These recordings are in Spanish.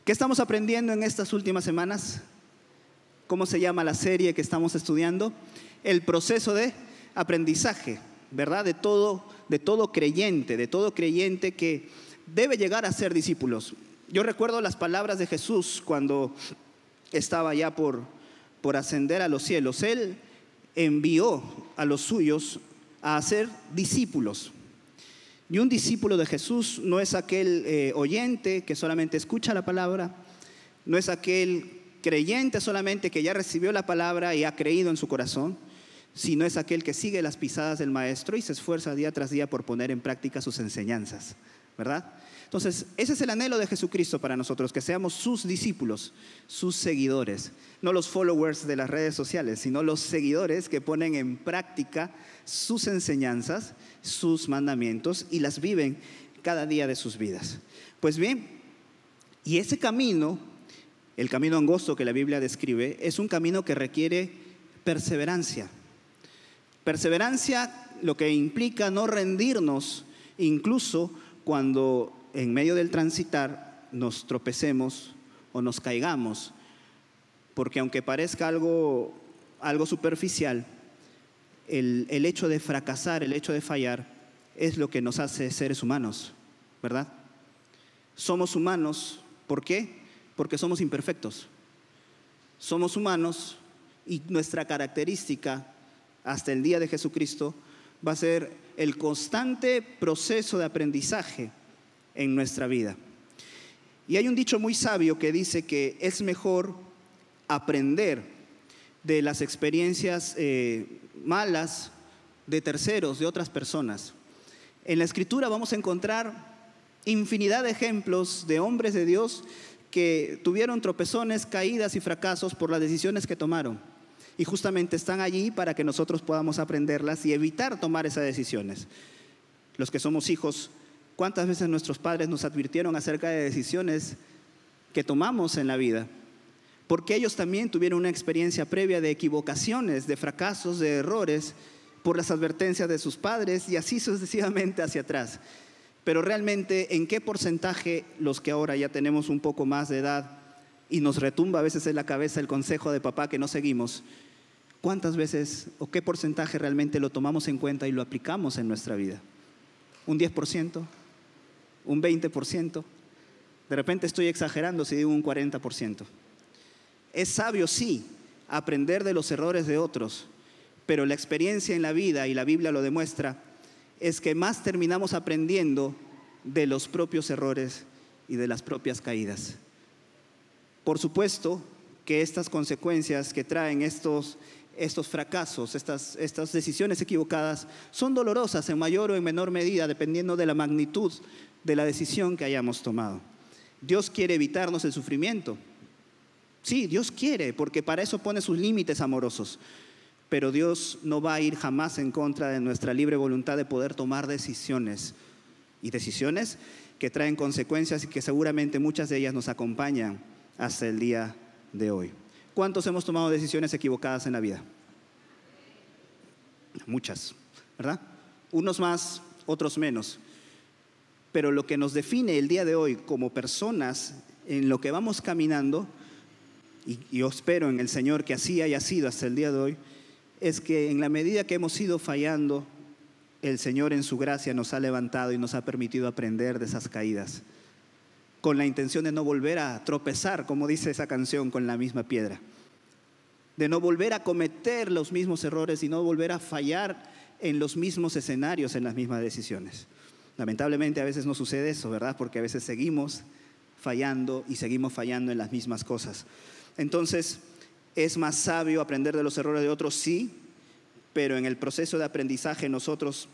¿Qué estamos aprendiendo en estas últimas semanas? ¿Cómo se llama la serie que estamos estudiando? El proceso de aprendizaje, ¿verdad? De todo creyente que debe llegar a ser discípulos. Yo recuerdo las palabras de Jesús cuando estaba ya por ascender a los cielos. Él envió a los suyos a ser discípulos. Y un discípulo de Jesús no es aquel oyente que solamente escucha la palabra, no es aquel creyente solamente que ya recibió la palabra y ha creído en su corazón, sino es aquel que sigue las pisadas del Maestro y se esfuerza día tras día por poner en práctica sus enseñanzas, ¿verdad? Entonces, ese es el anhelo de Jesucristo para nosotros, que seamos sus discípulos, sus seguidores, no los followers de las redes sociales, sino los seguidores que ponen en práctica sus enseñanzas, sus mandamientos y las viven cada día de sus vidas. Pues bien, y ese camino, el camino angosto que la Biblia describe, es un camino que requiere perseverancia. Perseverancia, lo que implica no rendirnos, incluso cuando en medio del transitar nos tropecemos o nos caigamos, porque aunque parezca algo superficial, el hecho de fracasar, el hecho de fallar, es lo que nos hace seres humanos, ¿verdad? Somos humanos, ¿por qué? Porque somos imperfectos. Somos humanos y nuestra característica hasta el día de Jesucristo va a ser el constante proceso de aprendizaje en nuestra vida. Y hay un dicho muy sabio que dice que es mejor aprender de las experiencias malas de terceros, de otras personas. En la Escritura vamos a encontrar infinidad de ejemplos de hombres de Dios que tuvieron tropezones, caídas y fracasos por las decisiones que tomaron. Y justamente están allí para que nosotros podamos aprenderlas y evitar tomar esas decisiones. Los que somos hijos, ¿cuántas veces nuestros padres nos advirtieron acerca de decisiones que tomamos en la vida? Porque ellos también tuvieron una experiencia previa de equivocaciones, de fracasos, de errores, por las advertencias de sus padres y así sucesivamente hacia atrás. Pero realmente, ¿en qué porcentaje los que ahora ya tenemos un poco más de edad y nos retumba a veces en la cabeza el consejo de papá que no seguimos, cuántas veces o qué porcentaje realmente lo tomamos en cuenta y lo aplicamos en nuestra vida? ¿Un 10%? ¿Un 20%? De repente estoy exagerando si digo un 40%. Es sabio, sí, aprender de los errores de otros, pero la experiencia en la vida, y la Biblia lo demuestra, es que más terminamos aprendiendo de los propios errores y de las propias caídas. Por supuesto que estas consecuencias que traen estos fracasos, estas decisiones equivocadas, son dolorosas en mayor o en menor medida, dependiendo de la magnitud de la decisión que hayamos tomado. Dios quiere evitarnos el sufrimiento. Sí, Dios quiere, porque para eso pone sus límites amorosos. Pero Dios no va a ir jamás en contra de nuestra libre voluntad de poder tomar decisiones. Y decisiones que traen consecuencias y que seguramente muchas de ellas nos acompañan hasta el día de hoy. ¿Cuántos hemos tomado decisiones equivocadas en la vida? Muchas, ¿verdad? Unos más, otros menos. Pero lo que nos define el día de hoy como personas en lo que vamos caminando, y yo espero en el Señor que así haya sido hasta el día de hoy, es que en la medida que hemos ido fallando, el Señor en su gracia nos ha levantado y nos ha permitido aprender de esas caídas, con la intención de no volver a tropezar, como dice esa canción, con la misma piedra, de no volver a cometer los mismos errores y no volver a fallar en los mismos escenarios, en las mismas decisiones. Lamentablemente a veces no sucede eso, ¿verdad? Porque a veces seguimos fallando y seguimos fallando en las mismas cosas. Entonces, ¿es más sabio aprender de los errores de otros? Sí, pero en el proceso de aprendizaje nosotros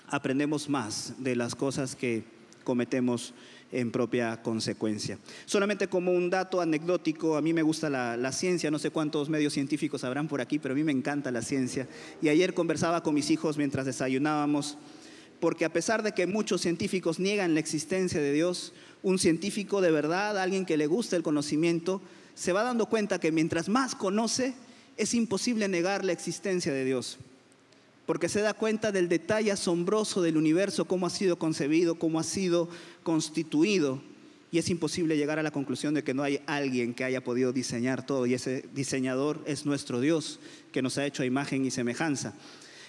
aprendemos más de las cosas que cometemos en propia consecuencia. Solamente como un dato anecdótico, a mí me gusta la ciencia, no sé cuántos medios científicos habrán por aquí, pero a mí me encanta la ciencia. Y ayer conversaba con mis hijos mientras desayunábamos, porque a pesar de que muchos científicos niegan la existencia de Dios, un científico de verdad, alguien que le gusta el conocimiento, se va dando cuenta que mientras más conoce, es imposible negar la existencia de Dios, porque se da cuenta del detalle asombroso del universo, cómo ha sido concebido, cómo ha sido constituido, Y es imposible llegar a la conclusión de que no hay alguien que haya podido diseñar todo, y ese diseñador es nuestro Dios, que nos ha hecho a imagen y semejanza.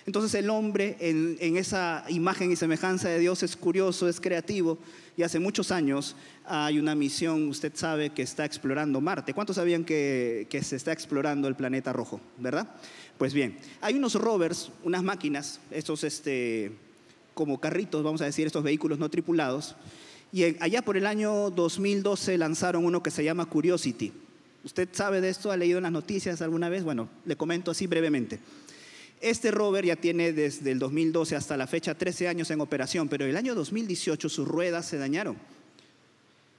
Entonces el hombre en esa imagen y semejanza de Dios es curioso, es creativo, y hace muchos años hay una misión, usted sabe, que está explorando Marte. ¿Cuántos sabían que se está explorando el planeta rojo, verdad? Pues bien, hay unos rovers, unas máquinas, estos como carritos, vamos a decir, estos vehículos no tripulados, y allá por el año 2012 lanzaron uno que se llama Curiosity. ¿Usted sabe de esto? ¿Ha leído en las noticias alguna vez? Bueno, le comento así brevemente. Este rover ya tiene desde el 2012 hasta la fecha 13 años en operación, pero en el año 2018 sus ruedas se dañaron.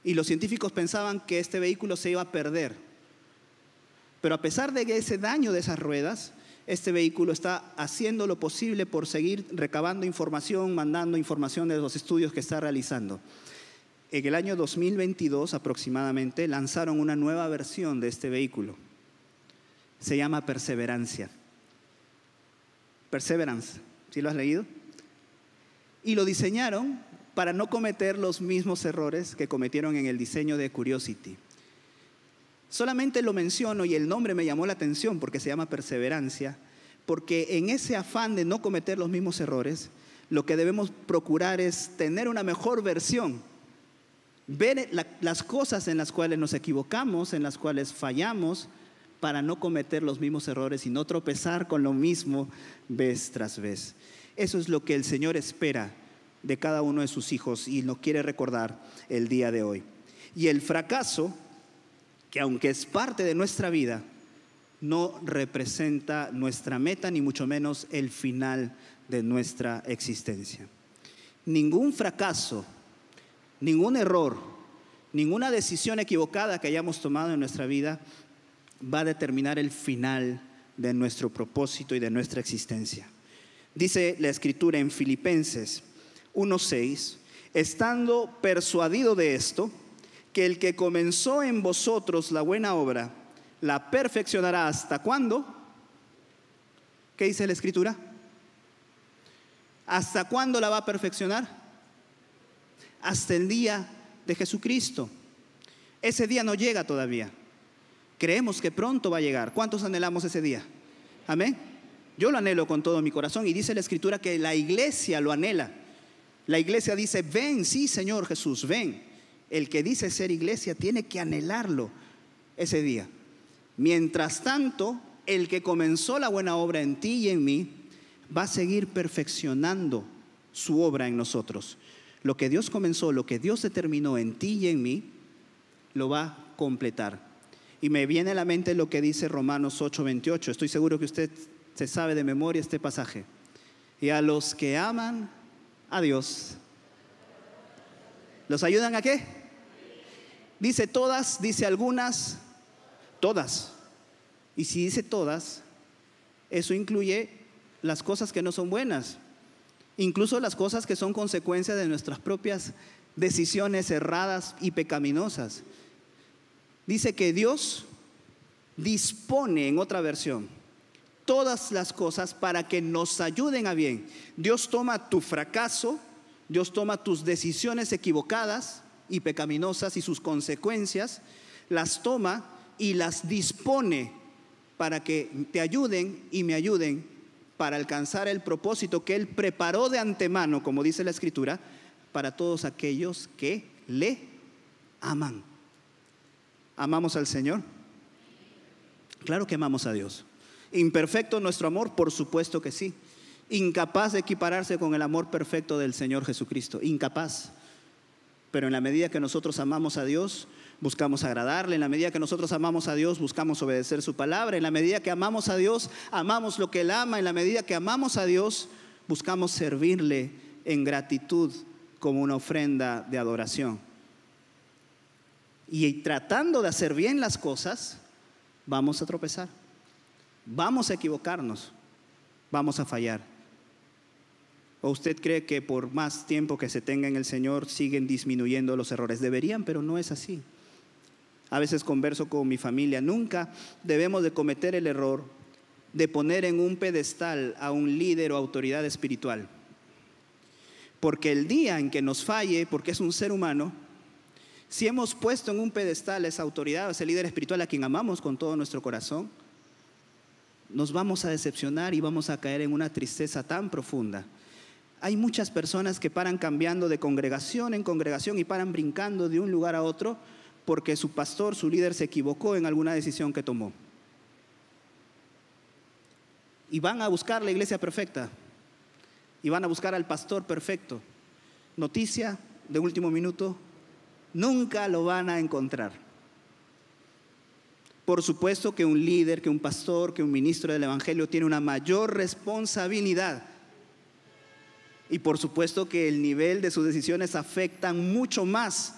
Y los científicos pensaban que este vehículo se iba a perder. Pero a pesar de ese daño de esas ruedas, este vehículo está haciendo lo posible por seguir recabando información, mandando información de los estudios que está realizando. En el año 2022 aproximadamente lanzaron una nueva versión de este vehículo. Se llama Perseverancia. Perseverance, ¿sí lo has leído? Y lo diseñaron para no cometer los mismos errores que cometieron en el diseño de Curiosity. Solamente lo menciono y el nombre me llamó la atención porque se llama Perseverancia, porque en ese afán de no cometer los mismos errores, lo que debemos procurar es tener una mejor versión, ver las cosas en las cuales nos equivocamos, en las cuales fallamos, para no cometer los mismos errores y no tropezar con lo mismo vez tras vez. Eso es lo que el Señor espera de cada uno de sus hijos y nos quiere recordar el día de hoy. Y el fracaso, que aunque es parte de nuestra vida, no representa nuestra meta, ni mucho menos el final de nuestra existencia. Ningún fracaso, ningún error, ninguna decisión equivocada que hayamos tomado en nuestra vida va a determinar el final de nuestro propósito y de nuestra existencia. Dice la Escritura en Filipenses 1:6, estando persuadido de esto, que el que comenzó en vosotros la buena obra, la perfeccionará ¿hasta cuándo? ¿Qué dice la Escritura? ¿Hasta cuándo la va a perfeccionar? Hasta el día de Jesucristo. Ese día no llega todavía. Creemos que pronto va a llegar. ¿Cuántos anhelamos ese día? Amén. Yo lo anhelo con todo mi corazón y dice la Escritura que la iglesia lo anhela. La iglesia dice, ven, sí Señor Jesús, ven. El que dice ser iglesia tiene que anhelarlo ese día. Mientras tanto, el que comenzó la buena obra en ti y en mí va a seguir perfeccionando su obra en nosotros. Lo que Dios comenzó, lo que Dios determinó en ti y en mí, lo va a completar. Y me viene a la mente lo que dice Romanos 8:28. Estoy seguro que usted se sabe de memoria este pasaje. Y a los que aman a Dios, ¿los ayudan a qué? Dice todas, dice algunas, todas. Y si dice todas, eso incluye las cosas que no son buenas, incluso las cosas que son consecuencia de nuestras propias decisiones erradas y pecaminosas. Dice que Dios dispone, en otra versión, todas las cosas para que nos ayuden a bien. Dios toma tu fracaso, Dios toma tus decisiones equivocadas y pecaminosas y sus consecuencias, las toma y las dispone para que te ayuden y me ayuden para alcanzar el propósito que Él preparó de antemano, como dice la Escritura, para todos aquellos que le aman. ¿Amamos al Señor? Claro que amamos a Dios. ¿Imperfecto nuestro amor? Por supuesto que sí. Incapaz de equipararse con el amor perfecto del Señor Jesucristo. Incapaz. Pero en la medida que nosotros amamos a Dios, buscamos agradarle. En la medida que nosotros amamos a Dios, buscamos obedecer su palabra. En la medida que amamos a Dios, amamos lo que Él ama. En la medida que amamos a Dios, buscamos servirle en gratitud como una ofrenda de adoración. Y tratando de hacer bien las cosas, vamos a tropezar, vamos a equivocarnos, vamos a fallar. ¿O usted cree que por más tiempo que se tenga en el Señor siguen disminuyendo los errores? Deberían, pero no es así. A veces converso con mi familia. Nunca debemos de cometer el error de poner en un pedestal a un líder o autoridad espiritual. Porque el día en que nos falle, porque es un ser humano, Si hemos puesto en un pedestal a esa autoridad, a ese líder espiritual a quien amamos con todo nuestro corazón, nos vamos a decepcionar y vamos a caer en una tristeza tan profunda. Hay muchas personas que paran cambiando de congregación en congregación y paran brincando de un lugar a otro porque su pastor, su líder se equivocó en alguna decisión que tomó. Y van a buscar la iglesia perfecta y van a buscar al pastor perfecto. Noticia de último minuto: nunca lo van a encontrar. Por supuesto que un líder, que un pastor, que un ministro del evangelio tiene una mayor responsabilidad. Y por supuesto que el nivel de sus decisiones afectan mucho más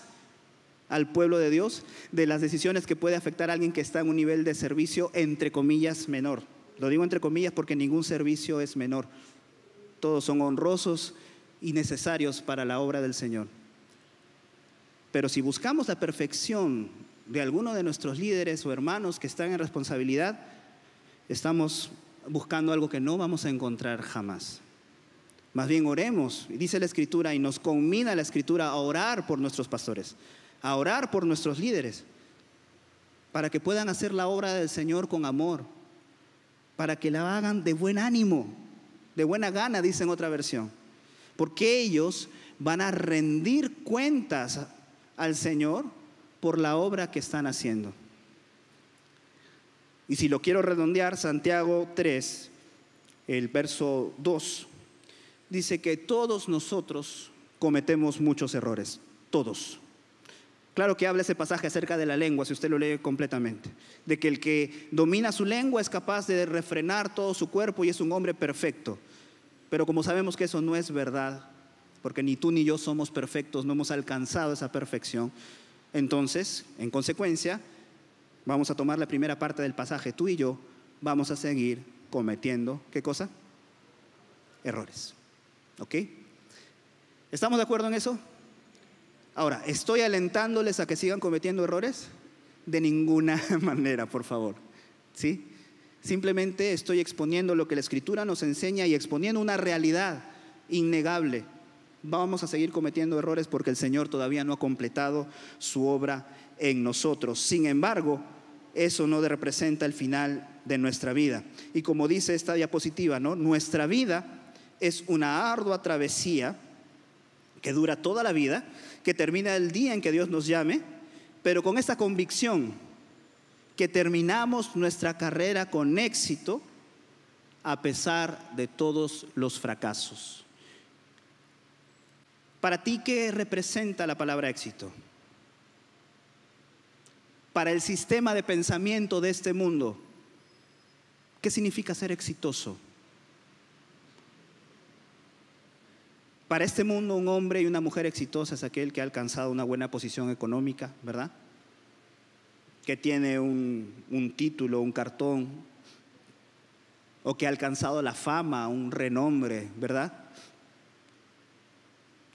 al pueblo de Dios de las decisiones que puede afectar a alguien que está en un nivel de servicio entre comillas menor. Lo digo entre comillas porque ningún servicio es menor. Todos son honrosos y necesarios para la obra del Señor. Pero si buscamos la perfección de alguno de nuestros líderes o hermanos que están en responsabilidad, estamos buscando algo que no vamos a encontrar jamás. Más bien oremos, y dice la Escritura, y nos conmina la Escritura a orar por nuestros pastores, a orar por nuestros líderes, para que puedan hacer la obra del Señor con amor, para que la hagan de buen ánimo, de buena gana, dice en otra versión, porque ellos van a rendir cuentas al Señor por la obra que están haciendo. Y si lo quiero redondear, Santiago 3, el verso 2, dice que todos nosotros cometemos muchos errores, todos. Claro que habla ese pasaje acerca de la lengua, si usted lo lee completamente, de que el que domina su lengua es capaz de refrenar todo su cuerpo y es un hombre perfecto. Pero como sabemos que eso no es verdad, porque ni tú ni yo somos perfectos, no hemos alcanzado esa perfección, entonces, en consecuencia, vamos a tomar la primera parte del pasaje. Tú y yo vamos a seguir cometiendo, ¿qué cosa? Errores. ¿Ok? ¿Estamos de acuerdo en eso? Ahora, ¿estoy alentándoles a que sigan cometiendo errores? De ninguna manera, por favor. ¿Sí? Simplemente estoy exponiendo lo que la Escritura nos enseña y exponiendo una realidad innegable. Vamos a seguir cometiendo errores porque el Señor todavía no ha completado su obra en nosotros. Sin embargo, eso no representa el final de nuestra vida. Y como dice esta diapositiva, ¿no? Nuestra vida es una ardua travesía que dura toda la vida, que termina el día en que Dios nos llame, pero con esta convicción que terminamos nuestra carrera con éxito a pesar de todos los fracasos. Para ti, ¿qué representa la palabra éxito? Para el sistema de pensamiento de este mundo, ¿qué significa ser exitoso? Para este mundo, un hombre y una mujer exitosa es aquel que ha alcanzado una buena posición económica, ¿verdad? Que tiene un título, un cartón, o que ha alcanzado la fama, un renombre, ¿verdad?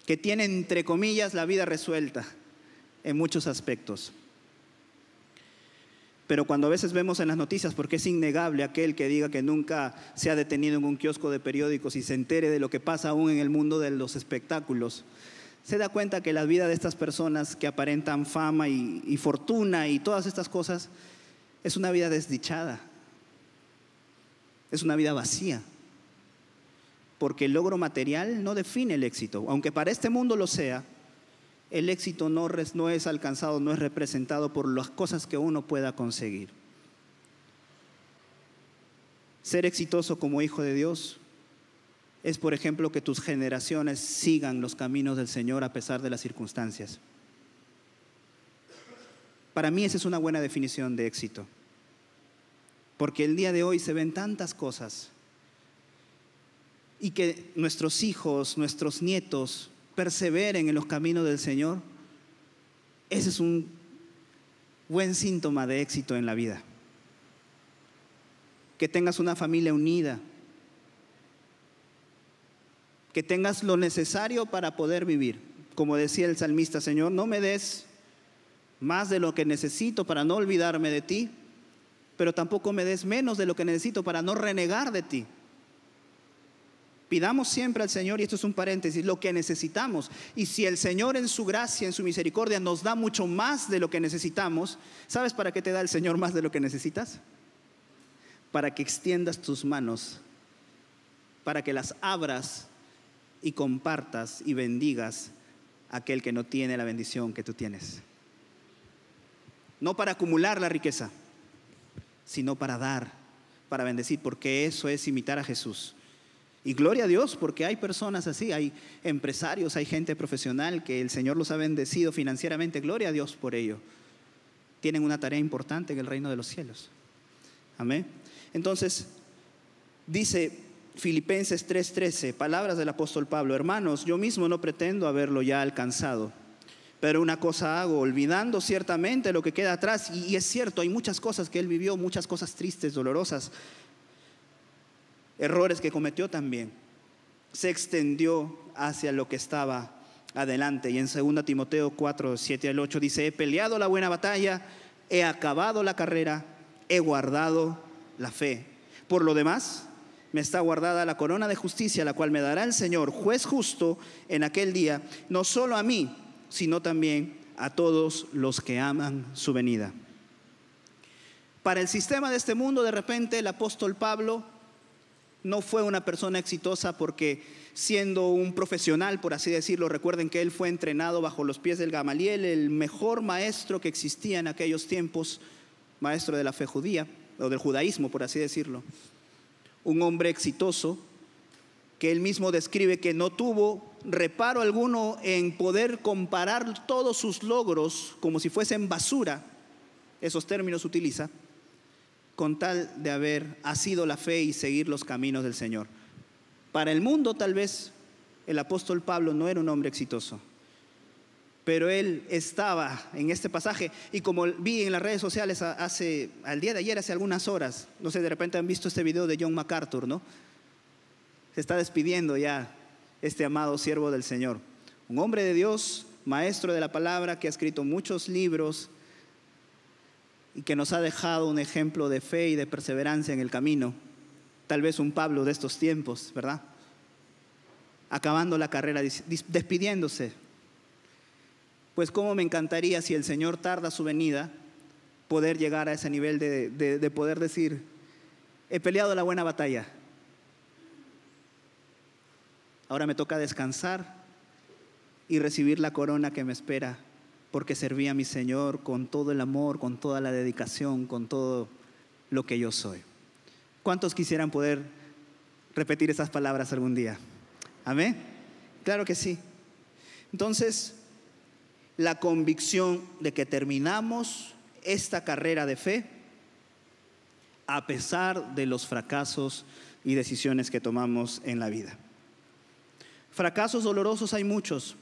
Que tiene, entre comillas, la vida resuelta en muchos aspectos. Pero cuando a veces vemos en las noticias, porque es innegable aquel que diga que nunca se ha detenido en un kiosco de periódicos y se entere de lo que pasa aún en el mundo de los espectáculos, se da cuenta que la vida de estas personas que aparentan fama y fortuna y todas estas cosas es una vida desdichada, es una vida vacía. Porque el logro material no define el éxito. Aunque para este mundo lo sea, el éxito no es alcanzado, no es representado por las cosas que uno pueda conseguir. Ser exitoso como hijo de Dios es, por ejemplo, que tus generaciones sigan los caminos del Señor a pesar de las circunstancias. Para mí esa es una buena definición de éxito. Porque el día de hoy se ven tantas cosas y que nuestros hijos, nuestros nietos perseveren en los caminos del Señor, ese es un buen síntoma de éxito en la vida. Que tengas una familia unida, que tengas lo necesario para poder vivir. Como decía el salmista, Señor, no me des más de lo que necesito para no olvidarme de ti, pero tampoco me des menos de lo que necesito para no renegar de ti. Pidamos siempre al Señor, y esto es un paréntesis, lo que necesitamos. Y si el Señor en su gracia, en su misericordia, nos da mucho más de lo que necesitamos, ¿sabes para qué te da el Señor más de lo que necesitas? Para que extiendas tus manos, para que las abras y compartas y bendigas a aquel que no tiene la bendición que tú tienes. No para acumular la riqueza, sino para dar, para bendecir, porque eso es imitar a Jesús. Y gloria a Dios, porque hay personas así, hay empresarios, hay gente profesional que el Señor los ha bendecido financieramente. Gloria a Dios por ello. Tienen una tarea importante en el reino de los cielos. Amén. Entonces, dice Filipenses 3:13, palabras del apóstol Pablo: hermanos, yo mismo no pretendo haberlo ya alcanzado, pero una cosa hago, olvidando ciertamente lo que queda atrás. Y es cierto, hay muchas cosas que él vivió, muchas cosas tristes, dolorosas, errores que cometió también. Se extendió hacia lo que estaba adelante. Y en 2 Timoteo 4:7-8 dice: he peleado la buena batalla, he acabado la carrera, he guardado la fe. Por lo demás, me está guardada la corona de justicia, la cual me dará el Señor, juez justo, en aquel día, no solo a mí, sino también a todos los que aman su venida. Para el sistema de este mundo, de repente el apóstol Pablo no fue una persona exitosa, porque siendo un profesional, por así decirlo, recuerden que él fue entrenado bajo los pies del Gamaliel, el mejor maestro que existía en aquellos tiempos, maestro de la fe judía, o del judaísmo, por así decirlo. Un hombre exitoso que él mismo describe que no tuvo reparo alguno en poder comparar todos sus logros como si fuesen basura, esos términos utiliza, con tal de haber asido la fe y seguir los caminos del Señor. Para el mundo, tal vez, el apóstol Pablo no era un hombre exitoso, pero él estaba en este pasaje, y como vi en las redes sociales al día de ayer, hace algunas horas, no sé, de repente han visto este video de John MacArthur, ¿no? Se está despidiendo ya este amado siervo del Señor, un hombre de Dios, maestro de la palabra, que ha escrito muchos libros y que nos ha dejado un ejemplo de fe y de perseverancia en el camino. Tal vez un Pablo de estos tiempos, ¿verdad? Acabando la carrera, despidiéndose. Pues cómo me encantaría, si el Señor tarda su venida, poder llegar a ese nivel de poder decir: he peleado la buena batalla, ahora me toca descansar y recibir la corona que me espera, porque serví a mi Señor con todo el amor, con toda la dedicación, con todo lo que yo soy. ¿Cuántos quisieran poder repetir esas palabras algún día? ¿Amén? Claro que sí. Entonces, la convicción de que terminamos esta carrera de fe a pesar de los fracasos y decisiones que tomamos en la vida. Fracasos dolorosos hay muchos.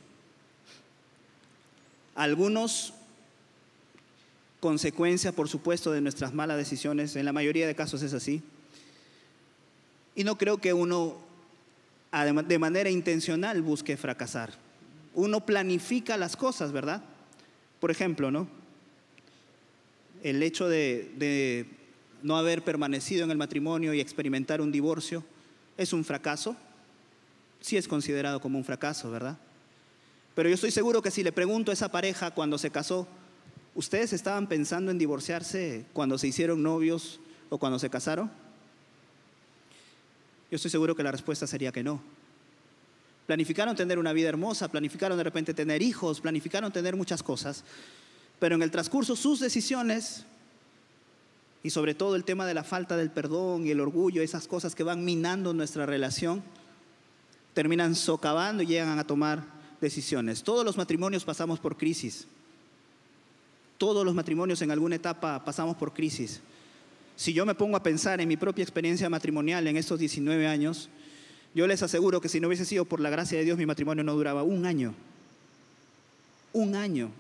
Algunos consecuencia, por supuesto, de nuestras malas decisiones. En la mayoría de casos es así. Y no creo que uno de manera intencional busque fracasar. Uno planifica las cosas, ¿verdad? Por ejemplo, ¿no? El hecho de no haber permanecido en el matrimonio y experimentar un divorcio es un fracaso. Sí es considerado como un fracaso, ¿verdad? Pero yo estoy seguro que si le pregunto a esa pareja cuando se casó: ¿ustedes estaban pensando en divorciarse cuando se hicieron novios o cuando se casaron? Yo estoy seguro que la respuesta sería que no. Planificaron tener una vida hermosa, planificaron de repente tener hijos, planificaron tener muchas cosas, pero en el transcurso sus decisiones, y sobre todo el tema de la falta del perdón y el orgullo, esas cosas que van minando nuestra relación, terminan socavando y llegan a tomar decisiones. Todos los matrimonios pasamos por crisis. Todos los matrimonios en alguna etapa pasamos por crisis. Si yo me pongo a pensar en mi propia experiencia matrimonial en estos 19 años, yo les aseguro que si no hubiese sido por la gracia de Dios, mi matrimonio no duraba un año. Un año.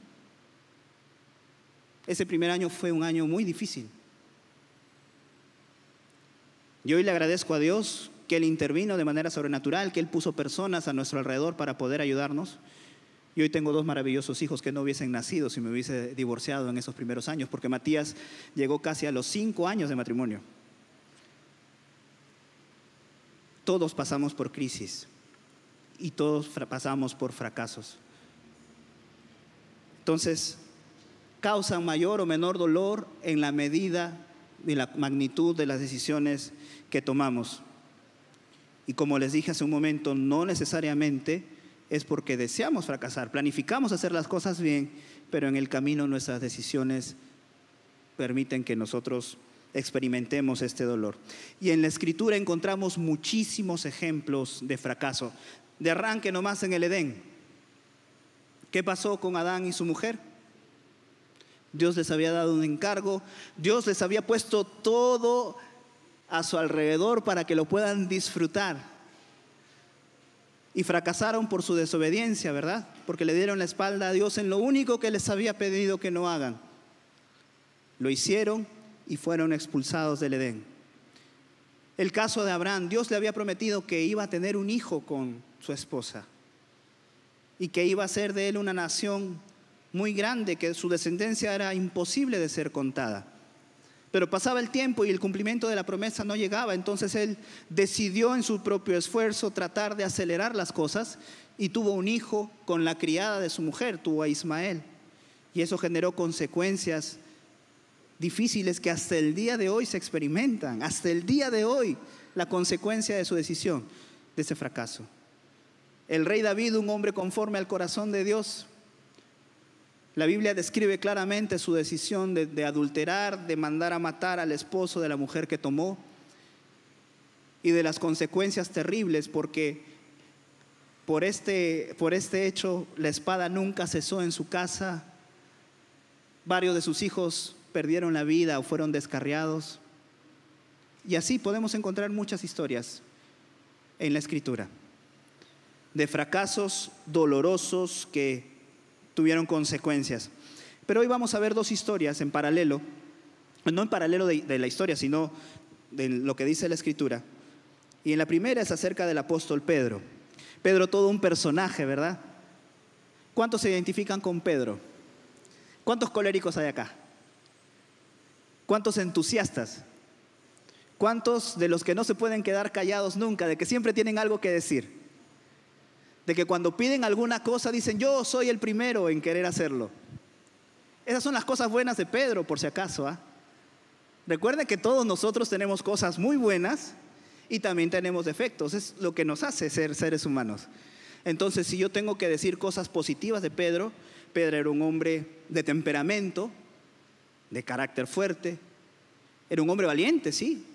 Ese primer año fue un año muy difícil. Y hoy le agradezco a Dios que Él intervino de manera sobrenatural, que Él puso personas a nuestro alrededor para poder ayudarnos. Y hoy tengo 2 maravillosos hijos que no hubiesen nacido si me hubiese divorciado en esos primeros años, porque Matías llegó casi a los 5 años de matrimonio. Todos pasamos por crisis y todos pasamos por fracasos. Entonces, causan mayor o menor dolor en la medida y la magnitud de las decisiones que tomamos. Y como les dije hace un momento, no necesariamente es porque deseamos fracasar. Planificamos hacer las cosas bien, pero en el camino nuestras decisiones permiten que nosotros experimentemos este dolor. Y en la Escritura encontramos muchísimos ejemplos de fracaso. De arranque nomás en el Edén. ¿Qué pasó con Adán y su mujer? Dios les había dado un encargo, Dios les había puesto todo a su alrededor para que lo puedan disfrutar. Y fracasaron por su desobediencia, ¿verdad? Porque le dieron la espalda a Dios en lo único que les había pedido que no hagan. Lo hicieron y fueron expulsados del Edén. El caso de Abraham, Dios le había prometido que iba a tener un hijo con su esposa y que iba a ser de él una nación muy grande, que su descendencia era imposible de ser contada. Pero pasaba el tiempo y el cumplimiento de la promesa no llegaba. Entonces él decidió en su propio esfuerzo tratar de acelerar las cosas y tuvo un hijo con la criada de su mujer, tuvo a Ismael. Y eso generó consecuencias difíciles que hasta el día de hoy se experimentan. Hasta el día de hoy, la consecuencia de su decisión, de ese fracaso. El rey David, un hombre conforme al corazón de Dios, la Biblia describe claramente su decisión de adulterar, de mandar a matar al esposo de la mujer que tomó y de las consecuencias terribles, porque por este hecho la espada nunca cesó en su casa. Varios de sus hijos perdieron la vida o fueron descarriados. Y así podemos encontrar muchas historias en la Escritura de fracasos dolorosos que tuvieron consecuencias. Pero hoy vamos a ver dos historias en paralelo, no en paralelo de la historia, sino de lo que dice la Escritura. Y en la primera es acerca del apóstol Pedro. Pedro, todo un personaje, ¿verdad? ¿Cuántos se identifican con Pedro? ¿Cuántos coléricos hay acá? ¿Cuántos entusiastas? ¿Cuántos de los que no se pueden quedar callados nunca, de que siempre tienen algo que decir? De que cuando piden alguna cosa dicen, yo soy el primero en querer hacerlo. Esas son las cosas buenas de Pedro, por si acaso, ¿ah? Recuerden que todos nosotros tenemos cosas muy buenas y también tenemos defectos. Es lo que nos hace ser seres humanos. Entonces, si yo tengo que decir cosas positivas de Pedro, Pedro era un hombre de temperamento, de carácter fuerte. Era un hombre valiente, sí.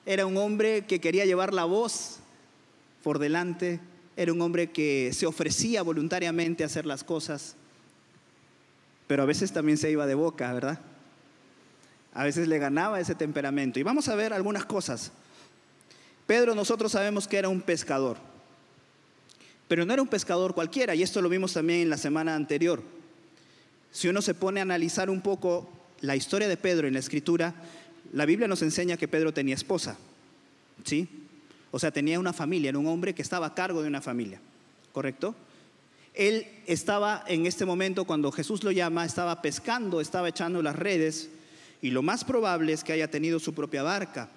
Era un hombre que quería llevar la voz por delante. Era un hombre que se ofrecía voluntariamente a hacer las cosas, pero a veces también se iba de boca, ¿verdad? A veces le ganaba ese temperamento. Y vamos a ver algunas cosas. Pedro, nosotros sabemos que era un pescador, pero no era un pescador cualquiera, y esto lo vimos también en la semana anterior. Si uno se pone a analizar un poco la historia de Pedro en la Escritura, la Biblia nos enseña que Pedro tenía esposa, ¿sí? O sea, tenía una familia, era un hombre que estaba a cargo de una familia, ¿correcto? Él estaba en este momento, cuando Jesús lo llama, estaba pescando, estaba echando las redes, y lo más probable es que haya tenido su propia barca.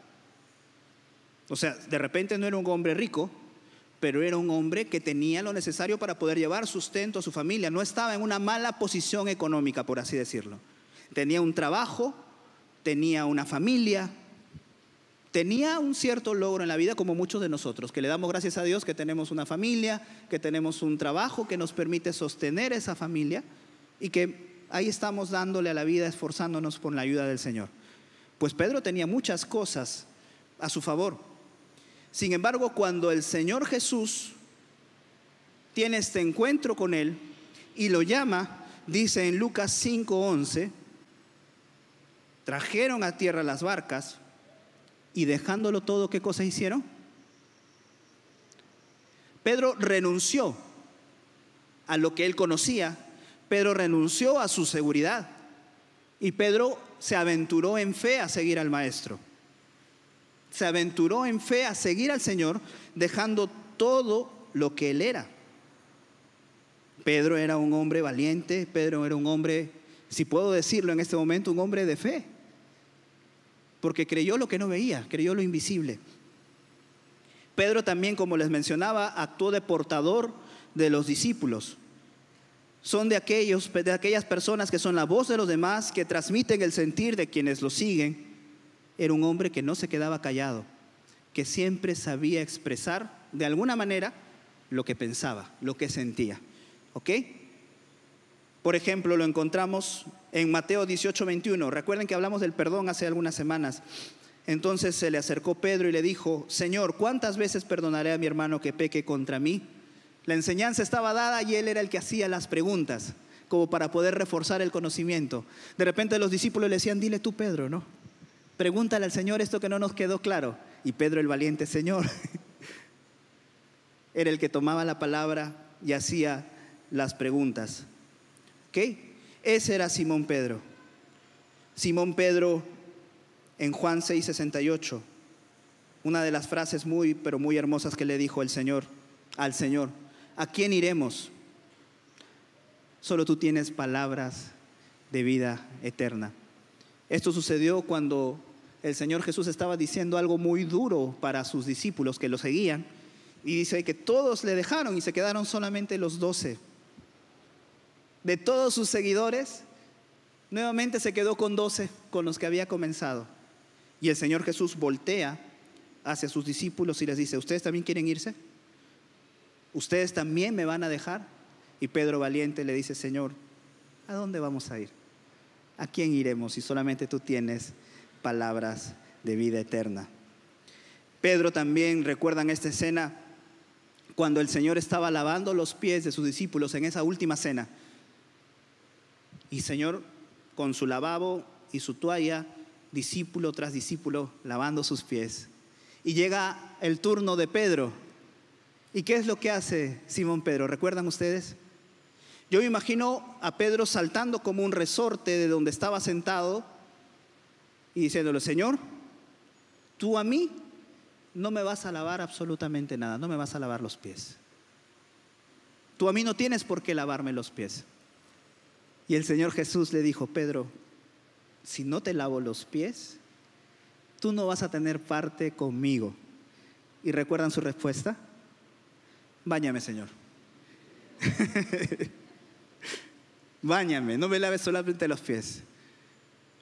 O sea, de repente no era un hombre rico, pero era un hombre que tenía lo necesario para poder llevar sustento a su familia. No estaba en una mala posición económica, por así decirlo. Tenía un trabajo, tenía una familia, tenía un cierto logro en la vida, como muchos de nosotros, que le damos gracias a Dios que tenemos una familia, que tenemos un trabajo que nos permite sostener esa familia y que ahí estamos dándole a la vida, esforzándonos por la ayuda del Señor. Pues Pedro tenía muchas cosas a su favor. Sin embargo, cuando el Señor Jesús tiene este encuentro con él y lo llama, dice en Lucas 5:11, trajeron a tierra las barcas y dejándolo todo, ¿qué cosas hicieron? Pedro renunció a lo que él conocía, Pedro renunció a su seguridad y Pedro se aventuró en fe a seguir al Maestro. Se aventuró en fe a seguir al Señor, dejando todo lo que él era. Pedro era un hombre valiente, Pedro era un hombre, si puedo decirlo en este momento, un hombre de fe. Porque creyó lo que no veía, creyó lo invisible. Pedro también, como les mencionaba, actuó de portador de los discípulos. Son de aquellas personas que son la voz de los demás, que transmiten el sentir de quienes lo siguen. Era un hombre que no se quedaba callado, que siempre sabía expresar de alguna manera lo que pensaba, lo que sentía. ¿Ok? Por ejemplo, lo encontramos en Mateo 18:21. Recuerden que hablamos del perdón hace algunas semanas. Entonces se le acercó Pedro y le dijo: Señor, ¿cuántas veces perdonaré a mi hermano que peque contra mí? La enseñanza estaba dada y él era el que hacía las preguntas, como para poder reforzar el conocimiento. De repente los discípulos le decían: dile tú, Pedro, ¿no? Pregúntale al Señor esto que no nos quedó claro. Y Pedro, el valiente Señor, era el que tomaba la palabra y hacía las preguntas. ¿Ok? Ese era Simón Pedro. Simón Pedro, en Juan 6:68, una de las frases muy, pero muy hermosas que le dijo el Señor al Señor: ¿a quién iremos? Solo tú tienes palabras de vida eterna. Esto sucedió cuando el Señor Jesús estaba diciendo algo muy duro para sus discípulos que lo seguían, y dice que todos le dejaron y se quedaron solamente los 12. De todos sus seguidores, nuevamente se quedó con 12, con los que había comenzado. Y el Señor Jesús voltea hacia sus discípulos y les dice: ¿ustedes también quieren irse? ¿Ustedes también me van a dejar? Y Pedro, valiente, le dice: Señor, ¿a dónde vamos a ir? ¿A quién iremos si solamente tú tienes palabras de vida eterna? Pedro también, recuerdan esta escena cuando el Señor estaba lavando los pies de sus discípulos en esa última cena. Y el Señor, con su lavabo y su toalla, discípulo tras discípulo, lavando sus pies. Y llega el turno de Pedro. ¿Y qué es lo que hace Simón Pedro? ¿Recuerdan ustedes? Yo me imagino a Pedro saltando como un resorte de donde estaba sentado y diciéndole: Señor, tú a mí no me vas a lavar absolutamente nada, no me vas a lavar los pies. Tú a mí no tienes por qué lavarme los pies. Y el Señor Jesús le dijo: Pedro, si no te lavo los pies, tú no vas a tener parte conmigo. ¿Y recuerdan su respuesta? Báñame, Señor. Báñame, no me laves solamente los pies.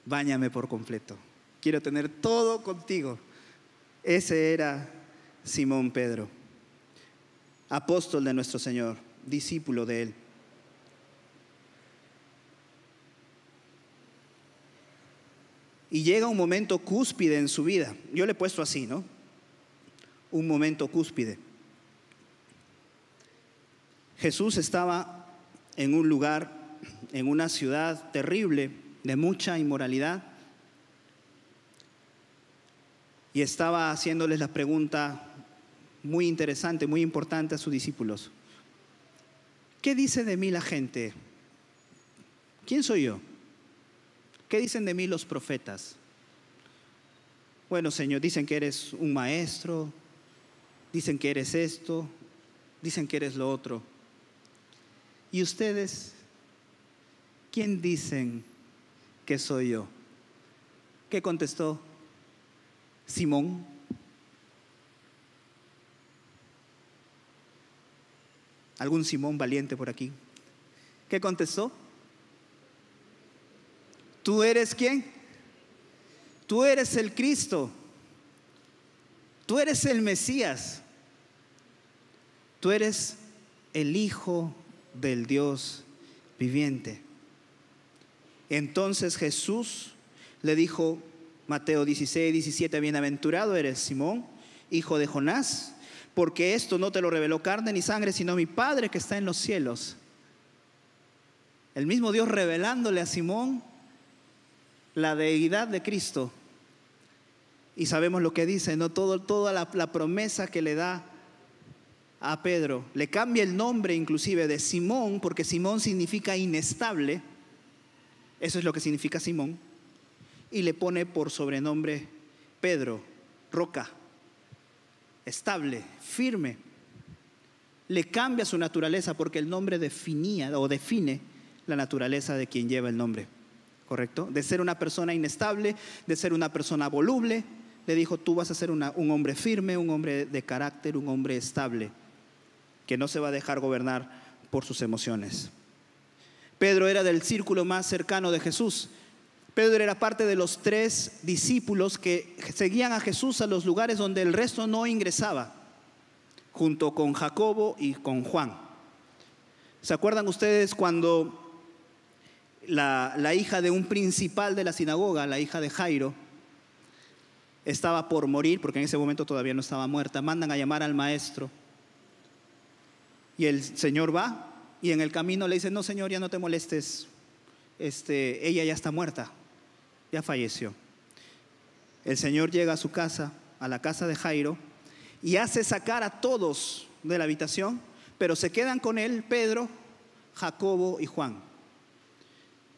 Báñame por completo. Quiero tener todo contigo. Ese era Simón Pedro, apóstol de nuestro Señor, discípulo de Él. Y llega un momento cúspide en su vida. Yo le he puesto así, ¿no? Un momento cúspide. Jesús estaba en un lugar, en una ciudad terrible, de mucha inmoralidad, y estaba haciéndoles la pregunta muy interesante, muy importante a sus discípulos: ¿qué dice de mí la gente? ¿Quién soy yo? ¿Qué dicen de mí los profetas? Bueno, Señor, dicen que eres un maestro, dicen que eres esto, dicen que eres lo otro. ¿Y ustedes? ¿Quién dicen que soy yo? ¿Qué contestó Simón? ¿Algún Simón valiente por aquí? ¿Qué contestó? ¿Tú eres quién? Tú eres el Cristo. Tú eres el Mesías. Tú eres el Hijo del Dios viviente. Entonces Jesús le dijo, Mateo 16:17, bienaventurado eres, Simón, hijo de Jonás, porque esto no te lo reveló carne ni sangre, sino mi Padre que está en los cielos. El mismo Dios revelándole a Simón la deidad de Cristo. Y sabemos lo que dice, ¿no? Toda la promesa que le da a Pedro. Le cambia el nombre inclusive de Simón, porque Simón significa inestable. Eso es lo que significa Simón. Y le pone por sobrenombre Pedro, roca, estable, firme. Le cambia su naturaleza porque el nombre definía o define la naturaleza de quien lleva el nombre, ¿correcto? De ser una persona inestable, de ser una persona voluble, le dijo: tú vas a ser un hombre firme, un hombre de carácter, un hombre estable, que no se va a dejar gobernar por sus emociones. Pedro era del círculo más cercano de Jesús. Pedro era parte de los 3 discípulos que seguían a Jesús a los lugares donde el resto no ingresaba, junto con Jacobo y con Juan. ¿Se acuerdan ustedes cuando la hija de un principal de la sinagoga, la hija de Jairo, estaba por morir, porque en ese momento todavía no estaba muerta? Mandan a llamar al maestro y el Señor va y en el camino le dice: no, Señor, ya no te molestes, ella ya está muerta, ya falleció. El Señor llega a su casa, a la casa de Jairo, y hace sacar a todos de la habitación, pero se quedan con él Pedro, Jacobo y Juan.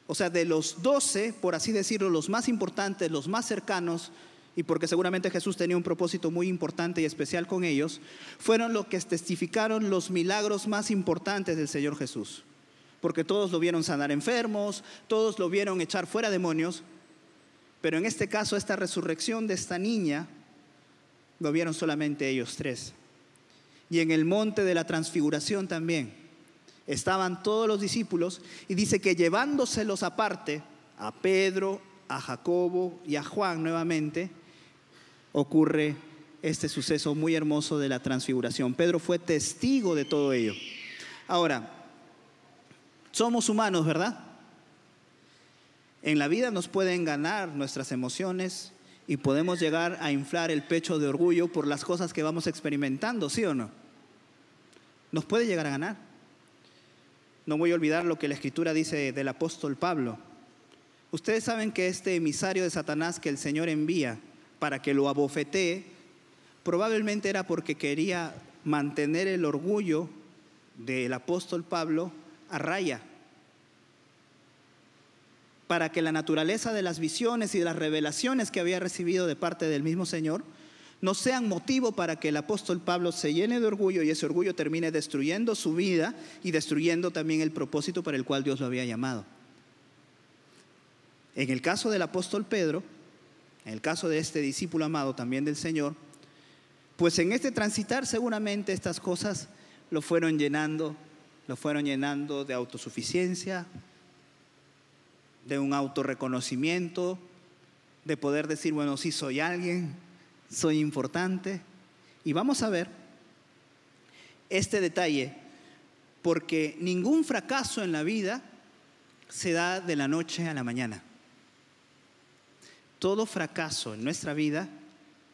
O sea, de los 12, por así decirlo, los más importantes, los más cercanos, y porque seguramente Jesús tenía un propósito muy importante y especial con ellos, fueron los que testificaron los milagros más importantes del Señor Jesús. Porque todos lo vieron sanar enfermos, todos lo vieron echar fuera demonios, pero en este caso, esta resurrección de esta niña, lo vieron solamente ellos 3. Y en el monte de la transfiguración también estaban todos los discípulos, y dice que llevándoselos aparte, a Pedro, a Jacobo y a Juan nuevamente, ocurre este suceso muy hermoso de la transfiguración. Pedro fue testigo de todo ello. Ahora, somos humanos, ¿verdad? En la vida nos pueden ganar nuestras emociones y podemos llegar a inflar el pecho de orgullo por las cosas que vamos experimentando, ¿sí o no? Nos puede llegar a ganar. No voy a olvidar lo que la Escritura dice del apóstol Pablo. Ustedes saben que este emisario de Satanás que el Señor envía para que lo abofetee, probablemente era porque quería mantener el orgullo del apóstol Pablo a raya, para que la naturaleza de las visiones y de las revelaciones que había recibido de parte del mismo Señor no sean motivo para que el apóstol Pablo se llene de orgullo y ese orgullo termine destruyendo su vida y destruyendo también el propósito para el cual Dios lo había llamado. En el caso del apóstol Pedro, en el caso de este discípulo amado también del Señor, pues en este transitar seguramente estas cosas lo fueron llenando de autosuficiencia, de un autorreconocimiento, de poder decir: bueno, sí soy alguien, soy importante. Y vamos a ver este detalle, porque ningún fracaso en la vida se da de la noche a la mañana. Todo fracaso en nuestra vida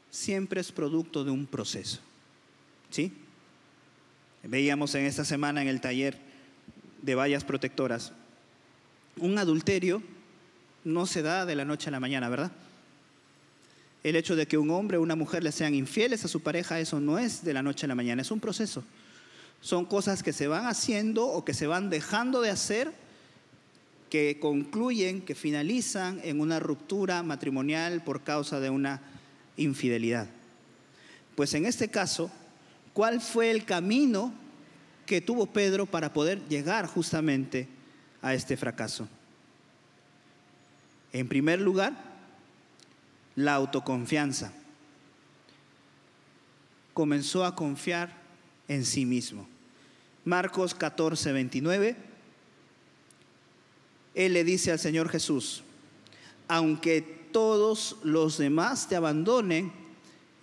siempre es producto de un proceso, ¿sí? Veíamos en esta semana en el taller de vallas protectoras, un adulterio no se da de la noche a la mañana, ¿verdad? El hecho de que un hombre o una mujer le sean infieles a su pareja, eso no es de la noche a la mañana, es un proceso. Son cosas que se van haciendo o que se van dejando de hacer, que concluyen, que finalizan en una ruptura matrimonial por causa de una infidelidad. Pues en este caso, ¿cuál fue el camino que tuvo Pedro para poder llegar justamente a este fracaso? En primer lugar, la autoconfianza. Comenzó a confiar en sí mismo. Marcos 14, 29. Él le dice al Señor Jesús: aunque todos los demás te abandonen,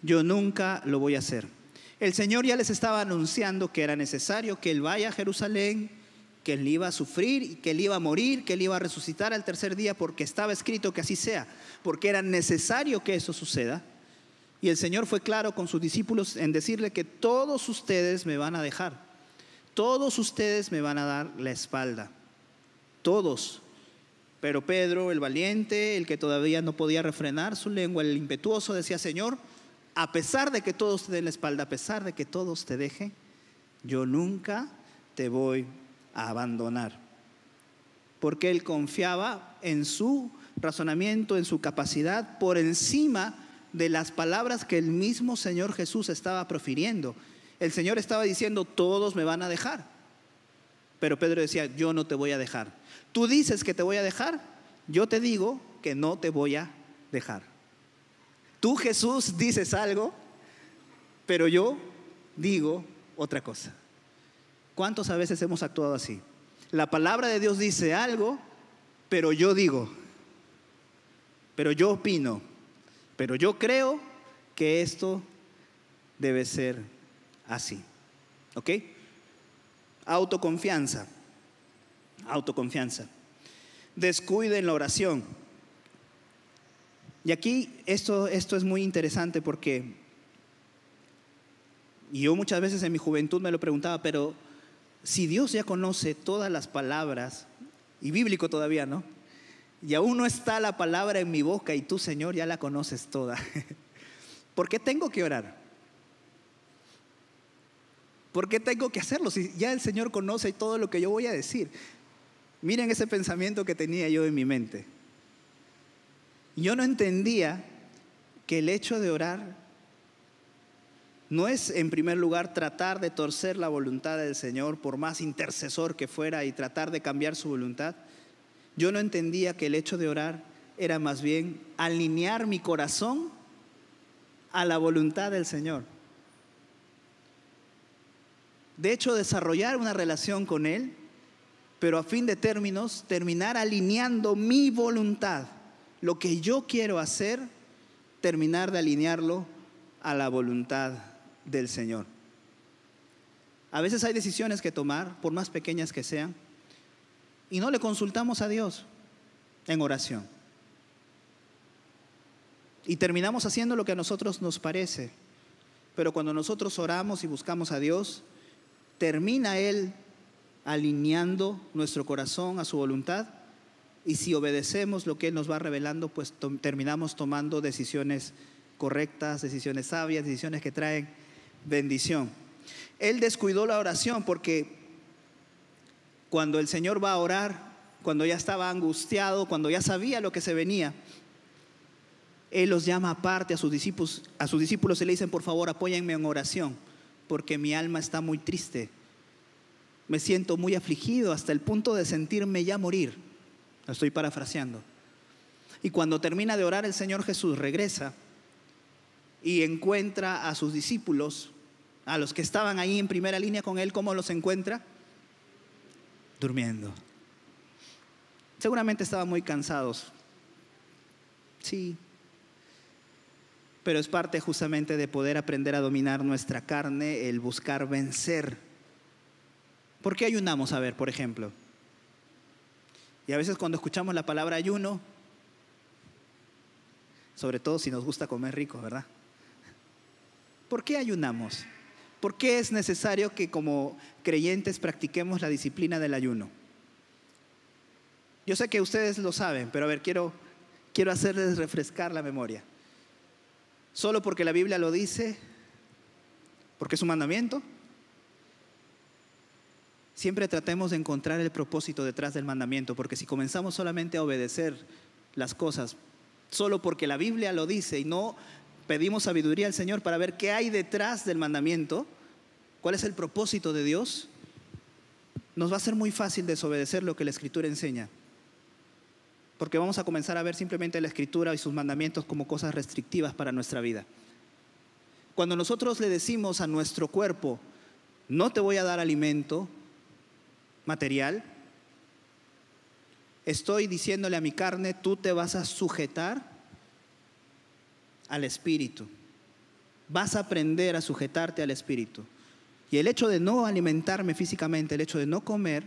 yo nunca lo voy a hacer. El Señor ya les estaba anunciando que era necesario que Él vaya a Jerusalén, que Él iba a sufrir, que Él iba a morir, que Él iba a resucitar al tercer día, porque estaba escrito que así sea, porque era necesario que eso suceda. Y el Señor fue claro con sus discípulos en decirle que todos ustedes me van a dejar, todos ustedes me van a dar la espalda, todos. Pero Pedro, el valiente, el que todavía no podía refrenar su lengua, el impetuoso, decía: Señor, a pesar de que todos te den la espalda, a pesar de que todos te dejen, yo nunca te voy a abandonar. Porque él confiaba en su razonamiento, en su capacidad, por encima de las palabras que el mismo Señor Jesús estaba profiriendo. El Señor estaba diciendo: todos me van a dejar. Pero Pedro decía: yo no te voy a dejar. Tú dices que te voy a dejar, yo te digo que no te voy a dejar. Tú, Jesús, dices algo, pero yo digo otra cosa. ¿Cuántos a veces hemos actuado así? La palabra de Dios dice algo, pero yo digo, pero yo opino, pero yo creo que esto debe ser así. ¿Ok? Autoconfianza. Autoconfianza. Descuido en la oración. Y aquí esto es muy interesante porque yo muchas veces en mi juventud me lo preguntaba, pero si Dios ya conoce todas las palabras, y bíblico todavía, ¿no? Y aún no está la palabra en mi boca y tú, Señor, ya la conoces toda. ¿Por qué tengo que orar? ¿Por qué tengo que hacerlo si ya el Señor conoce todo lo que yo voy a decir? Miren ese pensamiento que tenía yo en mi mente. Yo no entendía que el hecho de orar no es, en primer lugar, tratar de torcer la voluntad del Señor, por más intercesor que fuera, y tratar de cambiar su voluntad. Yo no entendía que el hecho de orar era más bien alinear mi corazón a la voluntad del Señor. De hecho, desarrollar una relación con Él, pero a fin de términos, terminar alineando mi voluntad, lo que yo quiero hacer, terminar de alinearlo a la voluntad del Señor. A veces hay decisiones que tomar, por más pequeñas que sean, y no le consultamos a Dios en oración. Y terminamos haciendo lo que a nosotros nos parece. Pero cuando nosotros oramos y buscamos a Dios, termina Él alineando nuestro corazón a su voluntad, y si obedecemos lo que Él nos va revelando, pues terminamos tomando decisiones correctas, decisiones sabias, decisiones que traen bendición. Él descuidó la oración porque cuando el Señor va a orar, cuando ya estaba angustiado, cuando ya sabía lo que se venía, Él los llama aparte a sus discípulos y le dicen: por favor, apóyenme en oración, porque mi alma está muy triste. Me siento muy afligido hasta el punto de sentirme ya morir. Lo estoy parafraseando. Y cuando termina de orar, el Señor Jesús regresa y encuentra a sus discípulos, a los que estaban ahí en primera línea con Él. ¿Cómo los encuentra? Durmiendo. Seguramente estaban muy cansados. Sí. Pero es parte justamente de poder aprender a dominar nuestra carne, el buscar vencer. ¿Por qué ayunamos? A ver, por ejemplo. Y a veces cuando escuchamos la palabra ayuno, sobre todo si nos gusta comer rico, ¿verdad? ¿Por qué ayunamos? ¿Por qué es necesario que como creyentes practiquemos la disciplina del ayuno? Yo sé que ustedes lo saben, pero a ver, quiero hacerles refrescar la memoria. ¿Solo porque la Biblia lo dice? ¿Porque es un mandamiento? Siempre tratemos de encontrar el propósito detrás del mandamiento, porque si comenzamos solamente a obedecer las cosas solo porque la Biblia lo dice y no pedimos sabiduría al Señor para ver qué hay detrás del mandamiento, cuál es el propósito de Dios, nos va a ser muy fácil desobedecer lo que la Escritura enseña, porque vamos a comenzar a ver simplemente la Escritura y sus mandamientos como cosas restrictivas para nuestra vida. Cuando nosotros le decimos a nuestro cuerpo: no te voy a dar alimento material, estoy diciéndole a mi carne: tú te vas a sujetar al Espíritu, vas a aprender a sujetarte al Espíritu. Y el hecho de no alimentarme físicamente, el hecho de no comer,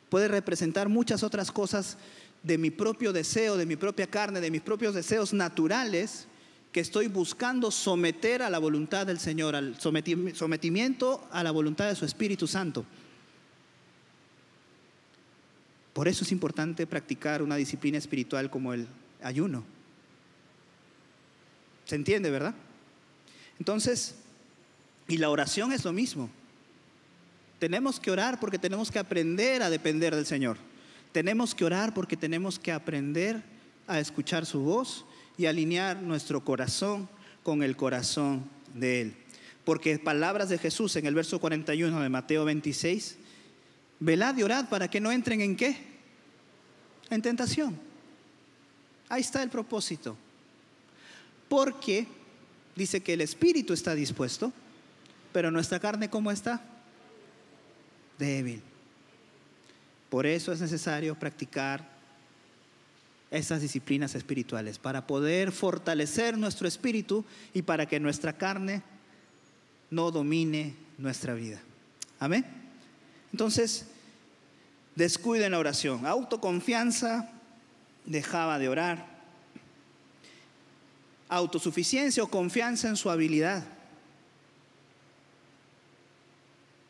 puede representar muchas otras cosas de mi propio deseo, de mi propia carne, de mis propios deseos naturales, que estoy buscando someter a la voluntad del Señor, al sometimiento a la voluntad de su Espíritu Santo. Por eso es importante practicar una disciplina espiritual como el ayuno. ¿Se entiende, verdad? Entonces, y la oración es lo mismo. Tenemos que orar porque tenemos que aprender a depender del Señor. Tenemos que orar porque tenemos que aprender a escuchar su voz y alinear nuestro corazón con el corazón de Él. Porque palabras de Jesús en el verso 41 de Mateo 26: velad y orad para que no entren ¿en qué? En tentación. Ahí está el propósito. Porque dice que el espíritu está dispuesto, pero nuestra carne, ¿cómo está? Débil. Por eso es necesario practicar esas disciplinas espirituales, para poder fortalecer nuestro espíritu y para que nuestra carne no domine nuestra vida. Amén. Entonces, descuido en la oración. Autoconfianza, dejaba de orar. Autosuficiencia o confianza en su habilidad.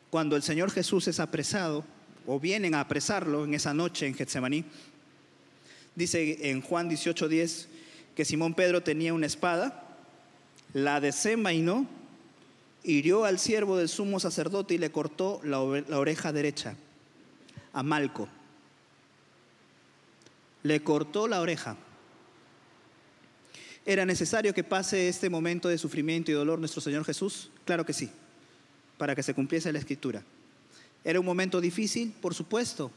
Cuando el Señor Jesús es apresado, o vienen a apresarlo en esa noche en Getsemaní, dice en Juan 18:10 que Simón Pedro tenía una espada, la desenvainó, hirió al siervo del sumo sacerdote y le cortó la oreja derecha, a Malco. Le cortó la oreja. ¿Era necesario que pase este momento de sufrimiento y dolor nuestro Señor Jesús? Claro que sí, para que se cumpliese la Escritura. ¿Era un momento difícil? Por supuesto.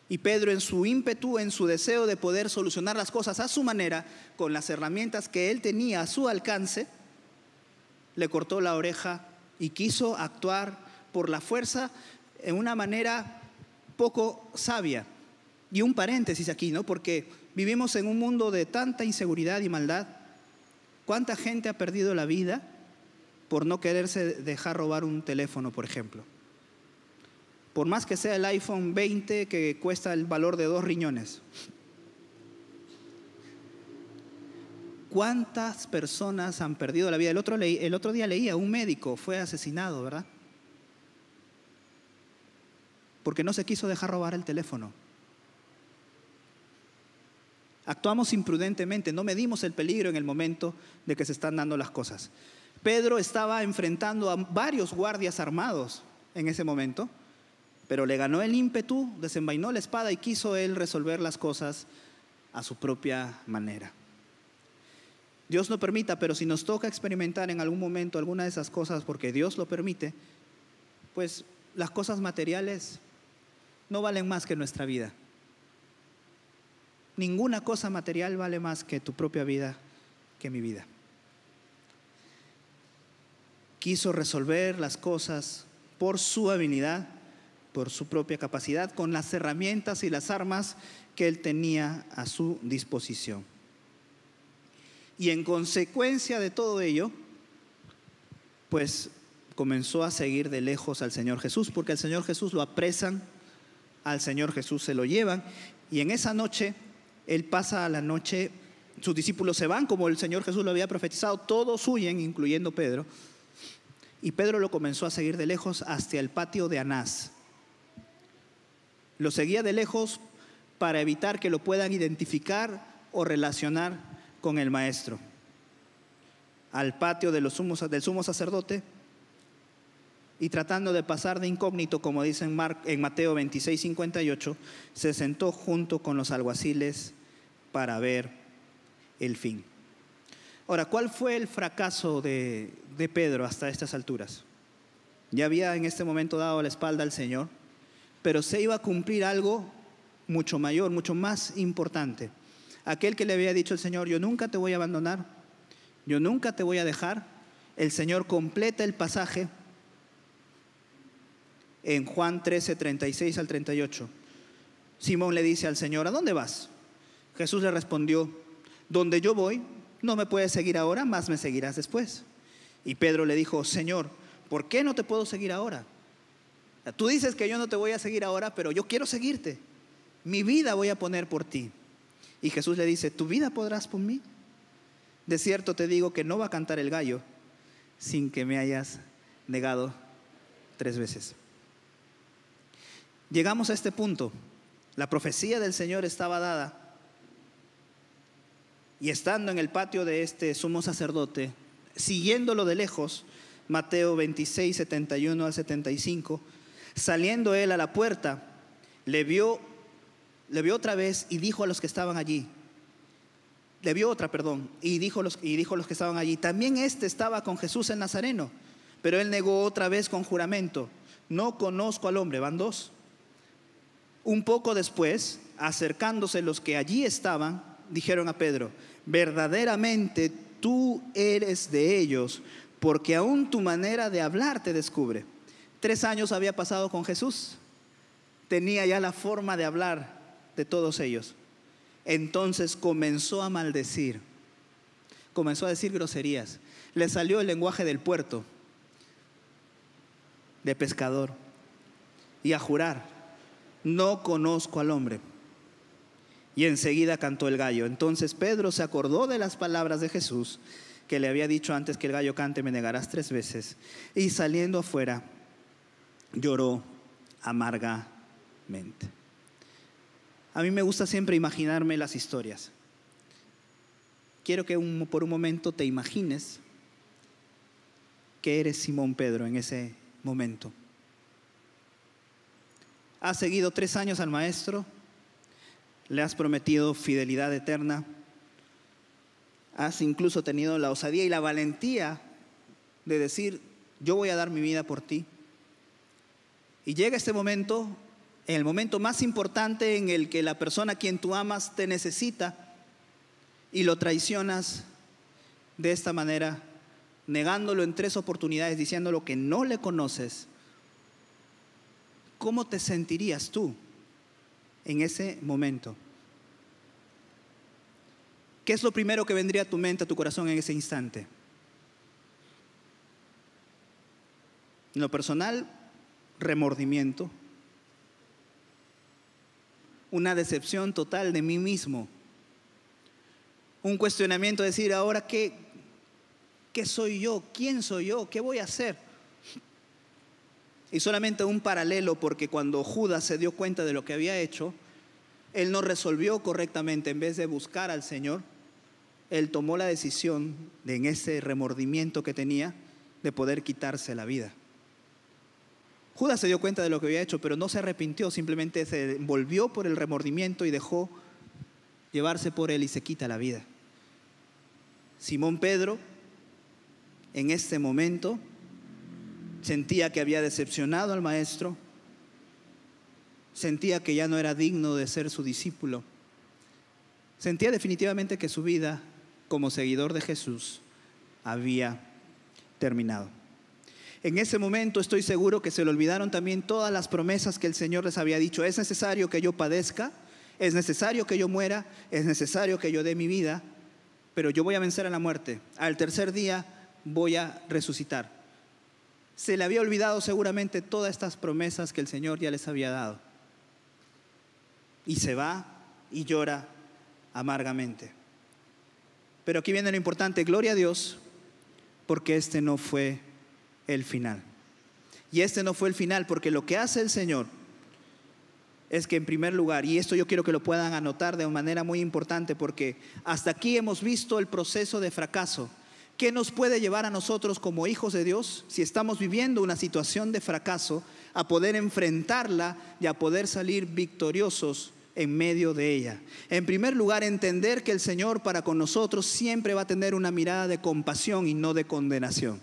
Y Pedro, en su ímpetu, en su deseo de poder solucionar las cosas a su manera, con las herramientas que él tenía a su alcance, le cortó la oreja y quiso actuar por la fuerza en una manera poco sabia. Y un paréntesis aquí, ¿no? Porque vivimos en un mundo de tanta inseguridad y maldad. ¿Cuánta gente ha perdido la vida por no quererse dejar robar un teléfono, por ejemplo? Por más que sea el iPhone 20 que cuesta el valor de 2 riñones. ¿Cuántas personas han perdido la vida? El otro día leía, un médico fue asesinado, ¿verdad? Porque no se quiso dejar robar el teléfono. Actuamos imprudentemente, no medimos el peligro en el momento de que se están dando las cosas. Pedro estaba enfrentando a varios guardias armados en ese momento, pero le ganó el ímpetu, desenvainó la espada y quiso él resolver las cosas a su propia manera. Dios no permita, pero si nos toca experimentar en algún momento alguna de esas cosas, porque Dios lo permite, pues las cosas materiales no valen más que nuestra vida. Ninguna cosa material vale más que tu propia vida, que mi vida. Quiso resolver las cosas por su habilidad, por su propia capacidad, con las herramientas y las armas que él tenía a su disposición. Y en consecuencia de todo ello, pues comenzó a seguir de lejos al Señor Jesús, porque al Señor Jesús lo apresan, al Señor Jesús se lo llevan, y en esa noche, él pasa a la noche, sus discípulos se van, como el Señor Jesús lo había profetizado, todos huyen, incluyendo Pedro, y Pedro lo comenzó a seguir de lejos hasta el patio de Anás. Lo seguía de lejos para evitar que lo puedan identificar o relacionar con el maestro. Al patio del sumo sacerdote, y tratando de pasar de incógnito, como dice en Mateo 26:58, se sentó junto con los alguaciles para ver el fin. Ahora, ¿cuál fue el fracaso de Pedro hasta estas alturas? Ya había en este momento dado la espalda al Señor, pero se iba a cumplir algo mucho mayor, mucho más importante. Aquel que le había dicho el Señor: yo nunca te voy a abandonar, yo nunca te voy a dejar. El Señor completa el pasaje en Juan 13:36 al 38. Simón le dice al Señor: ¿a dónde vas? Jesús le respondió: donde yo voy, no me puedes seguir ahora, mas me seguirás después. Y Pedro le dijo: Señor, ¿por qué no te puedo seguir ahora? Tú dices que yo no te voy a seguir ahora, pero yo quiero seguirte. Mi vida voy a poner por ti. Y Jesús le dice: ¿tu vida podrás por mí? De cierto te digo que no va a cantar el gallo sin que me hayas negado 3 veces. Llegamos a este punto. La profecía del Señor estaba dada. Y estando en el patio de este sumo sacerdote, siguiéndolo de lejos, Mateo 26:71 al 75, saliendo él a la puerta, le vio otra vez y dijo a los que estaban allí, y dijo a los que estaban allí: también este estaba con Jesús el Nazareno. Pero él negó otra vez con juramento: no conozco al hombre. Van 2. Un poco después, acercándose los que allí estaban, dijeron a Pedro: verdaderamente tú eres de ellos, porque aún tu manera de hablar te descubre. 3 años había pasado con Jesús, tenía ya la forma de hablar de todos ellos. Entonces comenzó a maldecir, comenzó a decir groserías, le salió el lenguaje del puerto, de pescador, y a jurar: no conozco al hombre. Y enseguida cantó el gallo. Entonces Pedro se acordó de las palabras de Jesús, que le había dicho: antes que el gallo cante me negarás 3 veces. Y saliendo afuera lloró amargamente. A mí me gusta siempre imaginarme las historias. Quiero que por un momento te imagines que eres Simón Pedro en ese momento. Has seguido 3 años al maestro, le has prometido fidelidad eterna, has incluso tenido la osadía y la valentía de decir: yo voy a dar mi vida por ti. Y llega este momento, en el momento más importante en el que la persona a quien tú amas te necesita, y lo traicionas de esta manera, negándolo en 3 oportunidades, diciéndolo que no le conoces. ¿Cómo te sentirías tú en ese momento? ¿Qué es lo primero que vendría a tu mente, a tu corazón en ese instante? En lo personal, remordimiento, una decepción total de mí mismo, un cuestionamiento de decir: ahora ¿qué soy yo? ¿Quién soy yo? ¿Qué voy a hacer? Y solamente un paralelo, porque cuando Judas se dio cuenta de lo que había hecho, él no resolvió correctamente. En vez de buscar al Señor, él tomó la decisión de, en ese remordimiento que tenía, de poder quitarse la vida. Judas se dio cuenta de lo que había hecho, pero no se arrepintió, simplemente se envolvió por el remordimiento y dejó llevarse por él y se quita la vida. Simón Pedro, en este momento, sentía que había decepcionado al maestro, sentía que ya no era digno de ser su discípulo, sentía definitivamente que su vida como seguidor de Jesús había terminado. En ese momento estoy seguro que se le olvidaron también todas las promesas que el Señor les había dicho: es necesario que yo padezca, es necesario que yo muera, es necesario que yo dé mi vida, pero yo voy a vencer a la muerte, al tercer día voy a resucitar. Se le había olvidado seguramente todas estas promesas que el Señor ya les había dado. Y se va y llora amargamente. Pero aquí viene lo importante: gloria a Dios, porque este no fue el final. Y este no fue el final, porque lo que hace el Señor es que, en primer lugar, y esto yo quiero que lo puedan anotar de manera muy importante, porque hasta aquí hemos visto el proceso de fracaso. ¿Qué nos puede llevar a nosotros como hijos de Dios, si estamos viviendo una situación de fracaso, a poder enfrentarla y a poder salir victoriosos en medio de ella? En primer lugar, entender que el Señor para con nosotros siempre va a tener una mirada de compasión y no de condenación.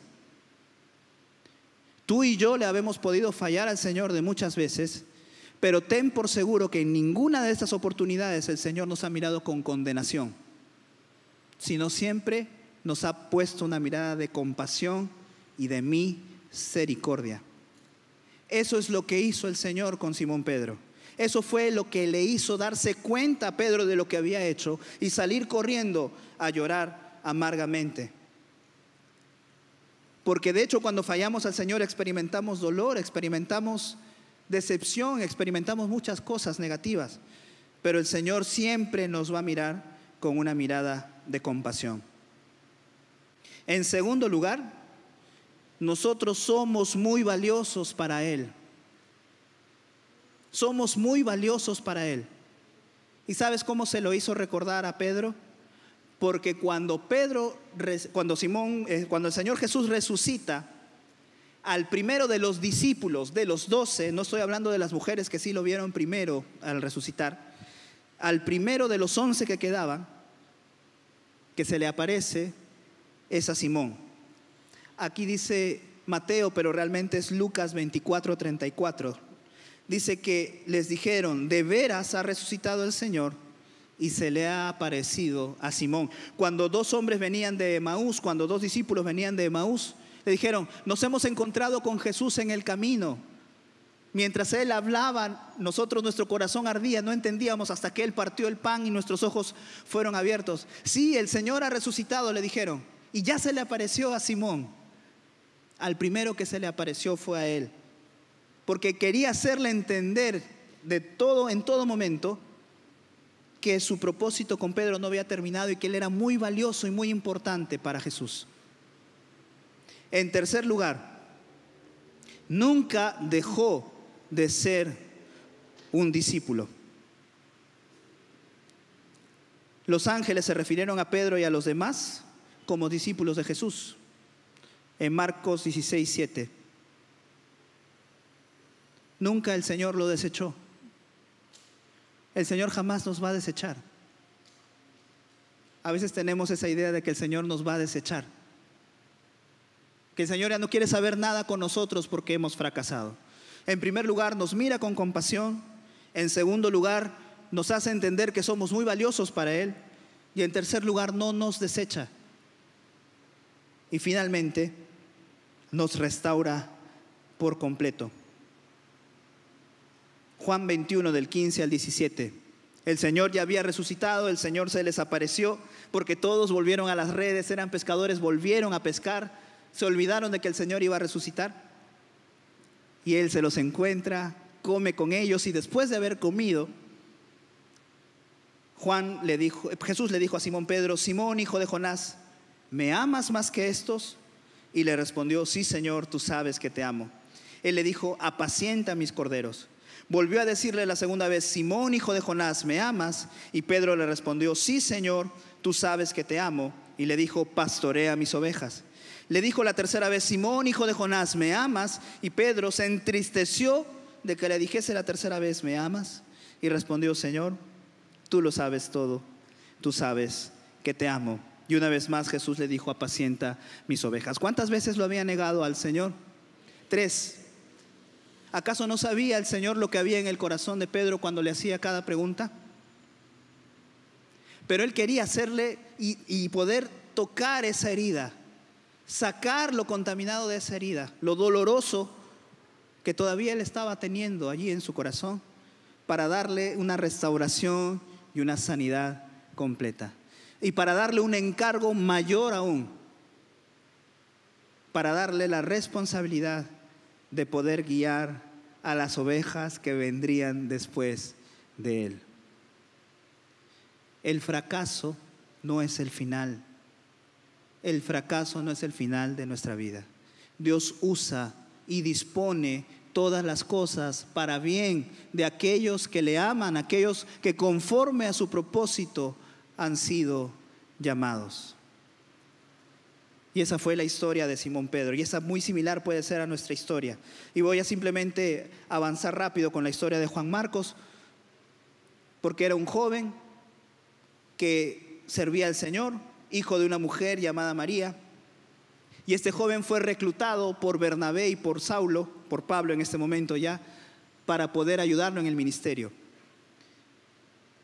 Tú y yo le habemos podido fallar al Señor de muchas veces, pero ten por seguro que en ninguna de estas oportunidades el Señor nos ha mirado con condenación, sino siempre nos ha puesto una mirada de compasión y de misericordia. Eso es lo que hizo el Señor con Simón Pedro. Eso fue lo que le hizo darse cuenta a Pedro de lo que había hecho y salir corriendo a llorar amargamente. Porque de hecho, cuando fallamos al Señor experimentamos dolor, experimentamos decepción, experimentamos muchas cosas negativas, pero el Señor siempre nos va a mirar con una mirada de compasión. En segundo lugar, nosotros somos muy valiosos para Él. Somos muy valiosos para Él. ¿Y sabes cómo se lo hizo recordar a Pedro? Porque cuando el Señor Jesús resucita al primero de los discípulos, de los 12, no estoy hablando de las mujeres que sí lo vieron primero al resucitar, al primero de los 11 que quedaban, que se le aparece, es a Simón. Aquí dice Mateo, pero realmente es Lucas 24:34. Dice que les dijeron: ¿de veras ha resucitado el Señor? y se le ha aparecido a Simón. Cuando dos hombres venían de Emaús, cuando dos discípulos venían de Emaús, le dijeron: nos hemos encontrado con Jesús en el camino. Mientras Él hablaba, nuestro corazón ardía, no entendíamos, hasta que Él partió el pan y nuestros ojos fueron abiertos. Sí, el Señor ha resucitado, le dijeron, y ya se le apareció a Simón. Al primero que se le apareció fue a Él, porque quería hacerle entender en todo momento que su propósito con Pedro no había terminado y que él era muy valioso y muy importante para Jesús. En tercer lugar, nunca dejó de ser un discípulo. Los ángeles se refirieron a Pedro y a los demás como discípulos de Jesús. En Marcos 16:7. Nunca el Señor lo desechó. El Señor jamás nos va a desechar. A veces tenemos esa idea de que el Señor nos va a desechar, que el Señor ya no quiere saber nada con nosotros porque hemos fracasado. En primer lugar, nos mira con compasión. En segundo lugar, nos hace entender que somos muy valiosos para Él. Y en tercer lugar, no nos desecha. Y finalmente, nos restaura por completo. Juan 21, del 15 al 17. El Señor ya había resucitado, el Señor se les apareció porque todos volvieron a las redes, eran pescadores, volvieron a pescar, se olvidaron de que el Señor iba a resucitar. Y Él se los encuentra, come con ellos, y después de haber comido, Jesús le dijo a Simón Pedro: Simón, hijo de Jonás, ¿me amas más que estos? Y le respondió: sí, Señor, tú sabes que te amo. Él le dijo: apacienta mis corderos. Volvió a decirle la segunda vez: Simón, hijo de Jonás, ¿me amas? Y Pedro le respondió: sí, Señor, tú sabes que te amo. Y le dijo: pastorea mis ovejas. Le dijo la tercera vez: Simón, hijo de Jonás, ¿me amas? Y Pedro se entristeció de que le dijese la tercera vez: ¿me amas? Y respondió: Señor, tú lo sabes todo, tú sabes que te amo. Y una vez más Jesús le dijo: apacienta mis ovejas. ¿Cuántas veces lo había negado al Señor? 3. ¿Acaso no sabía el Señor lo que había en el corazón de Pedro cuando le hacía cada pregunta? Pero Él quería hacerle y poder tocar esa herida, sacar lo contaminado de esa herida, lo doloroso que todavía Él estaba teniendo allí en su corazón, para darle una restauración y una sanidad completa. Y para darle un encargo mayor aún, para darle la responsabilidad de poder guiar a las ovejas que vendrían después de Él. El fracaso no es el final. El fracaso no es el final de nuestra vida. Dios usa y dispone todas las cosas para bien de aquellos que le aman, aquellos que conforme a su propósito han sido llamados. Y esa fue la historia de Simón Pedro, y esa muy similar puede ser a nuestra historia. Y voy a simplemente avanzar rápido con la historia de Juan Marcos, porque era un joven que servía al Señor, hijo de una mujer llamada María. Y este joven fue reclutado por Bernabé y por Saulo, por Pablo en este momento ya, para poder ayudarlo en el ministerio.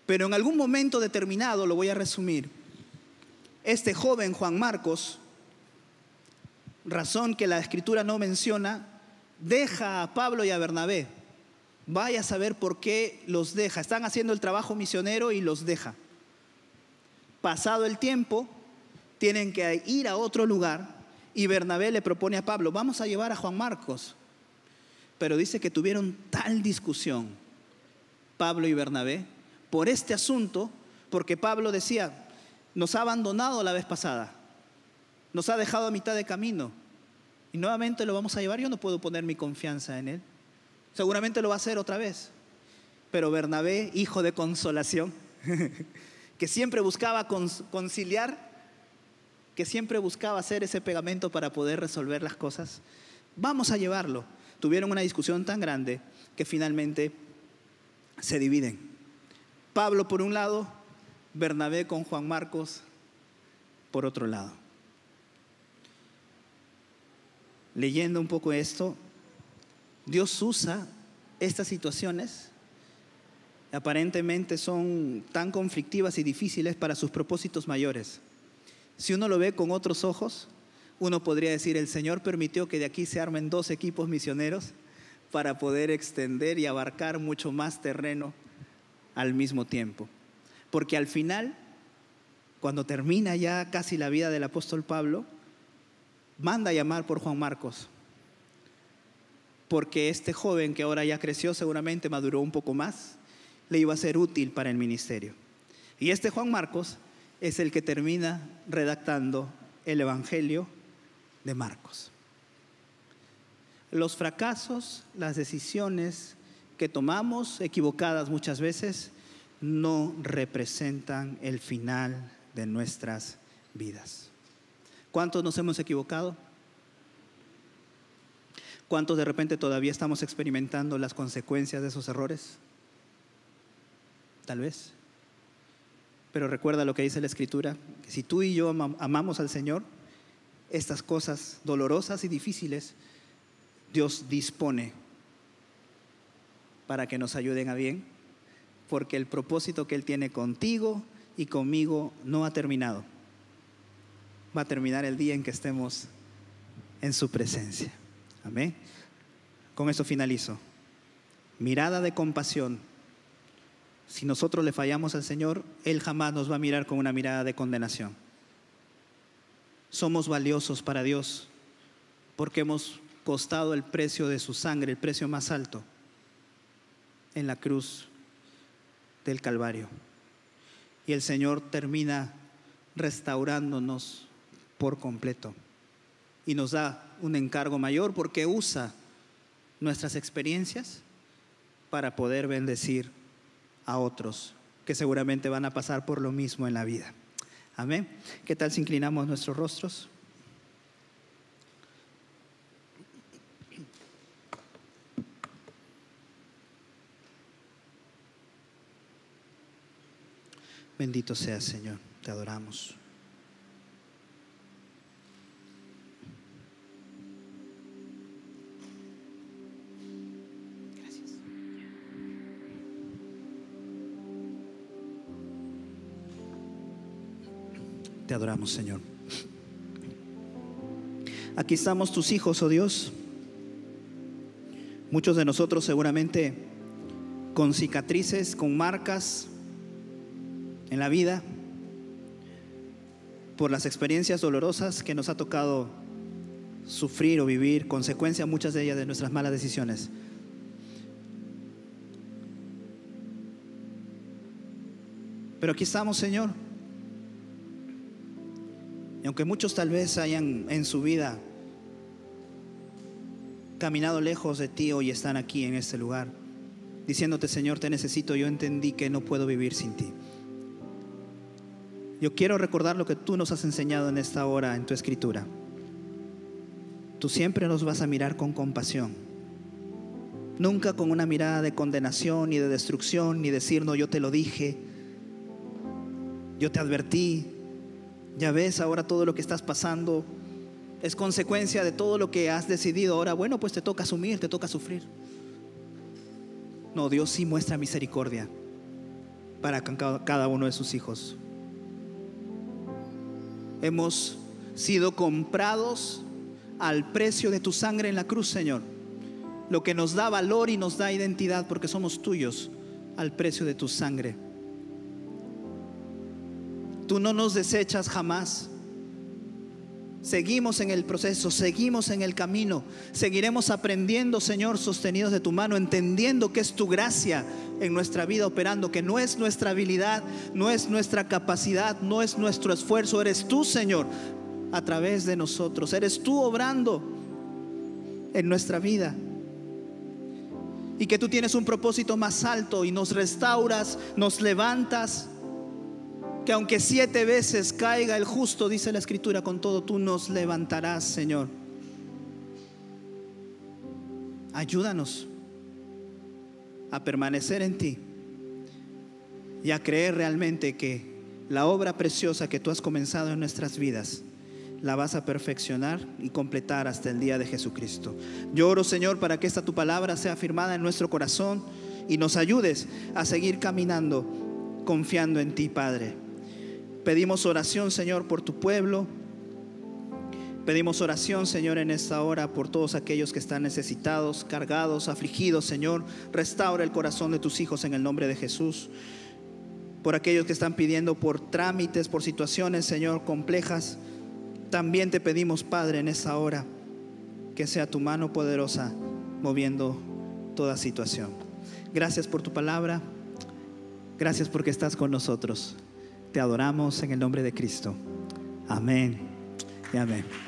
Pero en algún momento determinado, lo voy a resumir, este joven Juan Marcos, razón que la Escritura no menciona, deja a Pablo y a Bernabé. Vaya a saber por qué los deja. Están haciendo el trabajo misionero y los deja. Pasado el tiempo, tienen que ir a otro lugar y Bernabé le propone a Pablo: vamos a llevar a Juan Marcos. Pero dice que tuvieron tal discusión Pablo y Bernabé por este asunto, porque Pablo decía: nos ha abandonado la vez pasada, nos ha dejado a mitad de camino y nuevamente lo vamos a llevar. Yo no puedo poner mi confianza en él, seguramente lo va a hacer otra vez. Pero Bernabé, hijo de consolación, que siempre buscaba conciliar, que siempre buscaba hacer ese pegamento para poder resolver las cosas, vamos a llevarlo. Tuvieron una discusión tan grande que finalmente se dividen. Pablo por un lado, Bernabé con Juan Marcos por otro lado. Leyendo un poco esto, Dios usa estas situaciones aparentemente son tan conflictivas y difíciles para sus propósitos mayores. Si uno lo ve con otros ojos, uno podría decir: el Señor permitió que de aquí se armen 2 equipos misioneros para poder extender y abarcar mucho más terreno al mismo tiempo. Porque al final, cuando termina ya casi la vida del apóstol Pablo, manda a llamar por Juan Marcos, porque este joven que ahora ya creció, seguramente maduró un poco más, le iba a ser útil para el ministerio. Y este Juan Marcos es el que termina redactando el Evangelio de Marcos. Los fracasos, las decisiones que tomamos, equivocadas muchas veces, no representan el final de nuestras vidas. ¿Cuántos nos hemos equivocado? ¿Cuántos de repente todavía estamos experimentando las consecuencias de esos errores? Tal vez. Pero recuerda lo que dice la Escritura, que si tú y yo amamos al Señor, estas cosas dolorosas y difíciles, Dios dispone para que nos ayuden a bien, porque el propósito que Él tiene contigo y conmigo no ha terminado. Va a terminar el día en que estemos en su presencia. Amén. Con eso finalizo. Mirada de compasión. Si nosotros le fallamos al Señor, Él jamás nos va a mirar con una mirada de condenación. Somos valiosos para Dios porque hemos costado el precio de su sangre, el precio más alto, en la cruz del Calvario. Y el Señor termina restaurándonos por completo y nos da un encargo mayor, porque usa nuestras experiencias para poder bendecir a otros que seguramente van a pasar por lo mismo en la vida. Amén. ¿Qué tal si inclinamos nuestros rostros? Bendito seas, Señor, te adoramos. Gracias. Te adoramos, Señor. Aquí estamos tus hijos, oh Dios. Muchos de nosotros seguramente con cicatrices, con marcas en la vida, por las experiencias dolorosas que nos ha tocado sufrir o vivir, consecuencia muchas de ellas de nuestras malas decisiones. Pero aquí estamos, Señor. Y aunque muchos tal vez hayan en su vida caminado lejos de ti, hoy están aquí en este lugar diciéndote: Señor, te necesito, yo entendí que no puedo vivir sin ti. Yo quiero recordar lo que tú nos has enseñado en esta hora en tu Escritura. Tú siempre nos vas a mirar con compasión, nunca con una mirada de condenación ni de destrucción, ni decir: no, yo te lo dije, yo te advertí, ya ves ahora todo lo que estás pasando es consecuencia de todo lo que has decidido. Ahora, bueno, pues te toca asumir, te toca sufrir. No, Dios sí muestra misericordia para cada uno de sus hijos. Hemos sido comprados al precio de tu sangre en la cruz, Señor, lo que nos da valor y nos da identidad, porque somos tuyos al precio de tu sangre. Tú no nos desechas jamás. Seguimos en el proceso, seguimos en el camino, seguiremos aprendiendo, Señor, sostenidos de tu mano, entendiendo que es tu gracia en nuestra vida operando, que no es nuestra habilidad, no es nuestra capacidad, no es nuestro esfuerzo. Eres tú, Señor, a través de nosotros. Eres tú obrando en nuestra vida. Y que tú tienes un propósito más alto y nos restauras, nos levantas. Que aunque 7 veces caiga el justo, dice la Escritura, con todo tú nos levantarás, Señor. Ayúdanos a permanecer en ti y a creer realmente que la obra preciosa que tú has comenzado en nuestras vidas la vas a perfeccionar y completar hasta el día de Jesucristo. Yo oro, Señor, para que esta tu palabra sea afirmada en nuestro corazón y nos ayudes a seguir caminando confiando en ti, Padre. Pedimos oración, Señor, por tu pueblo. Pedimos oración, Señor, en esta hora por todos aquellos que están necesitados, cargados, afligidos, Señor. Restaura el corazón de tus hijos en el nombre de Jesús. Por aquellos que están pidiendo por trámites, por situaciones, Señor, complejas, también te pedimos, Padre, en esta hora, que sea tu mano poderosa moviendo toda situación. Gracias por tu palabra. Gracias porque estás con nosotros. Te adoramos en el nombre de Cristo. Amén y amén.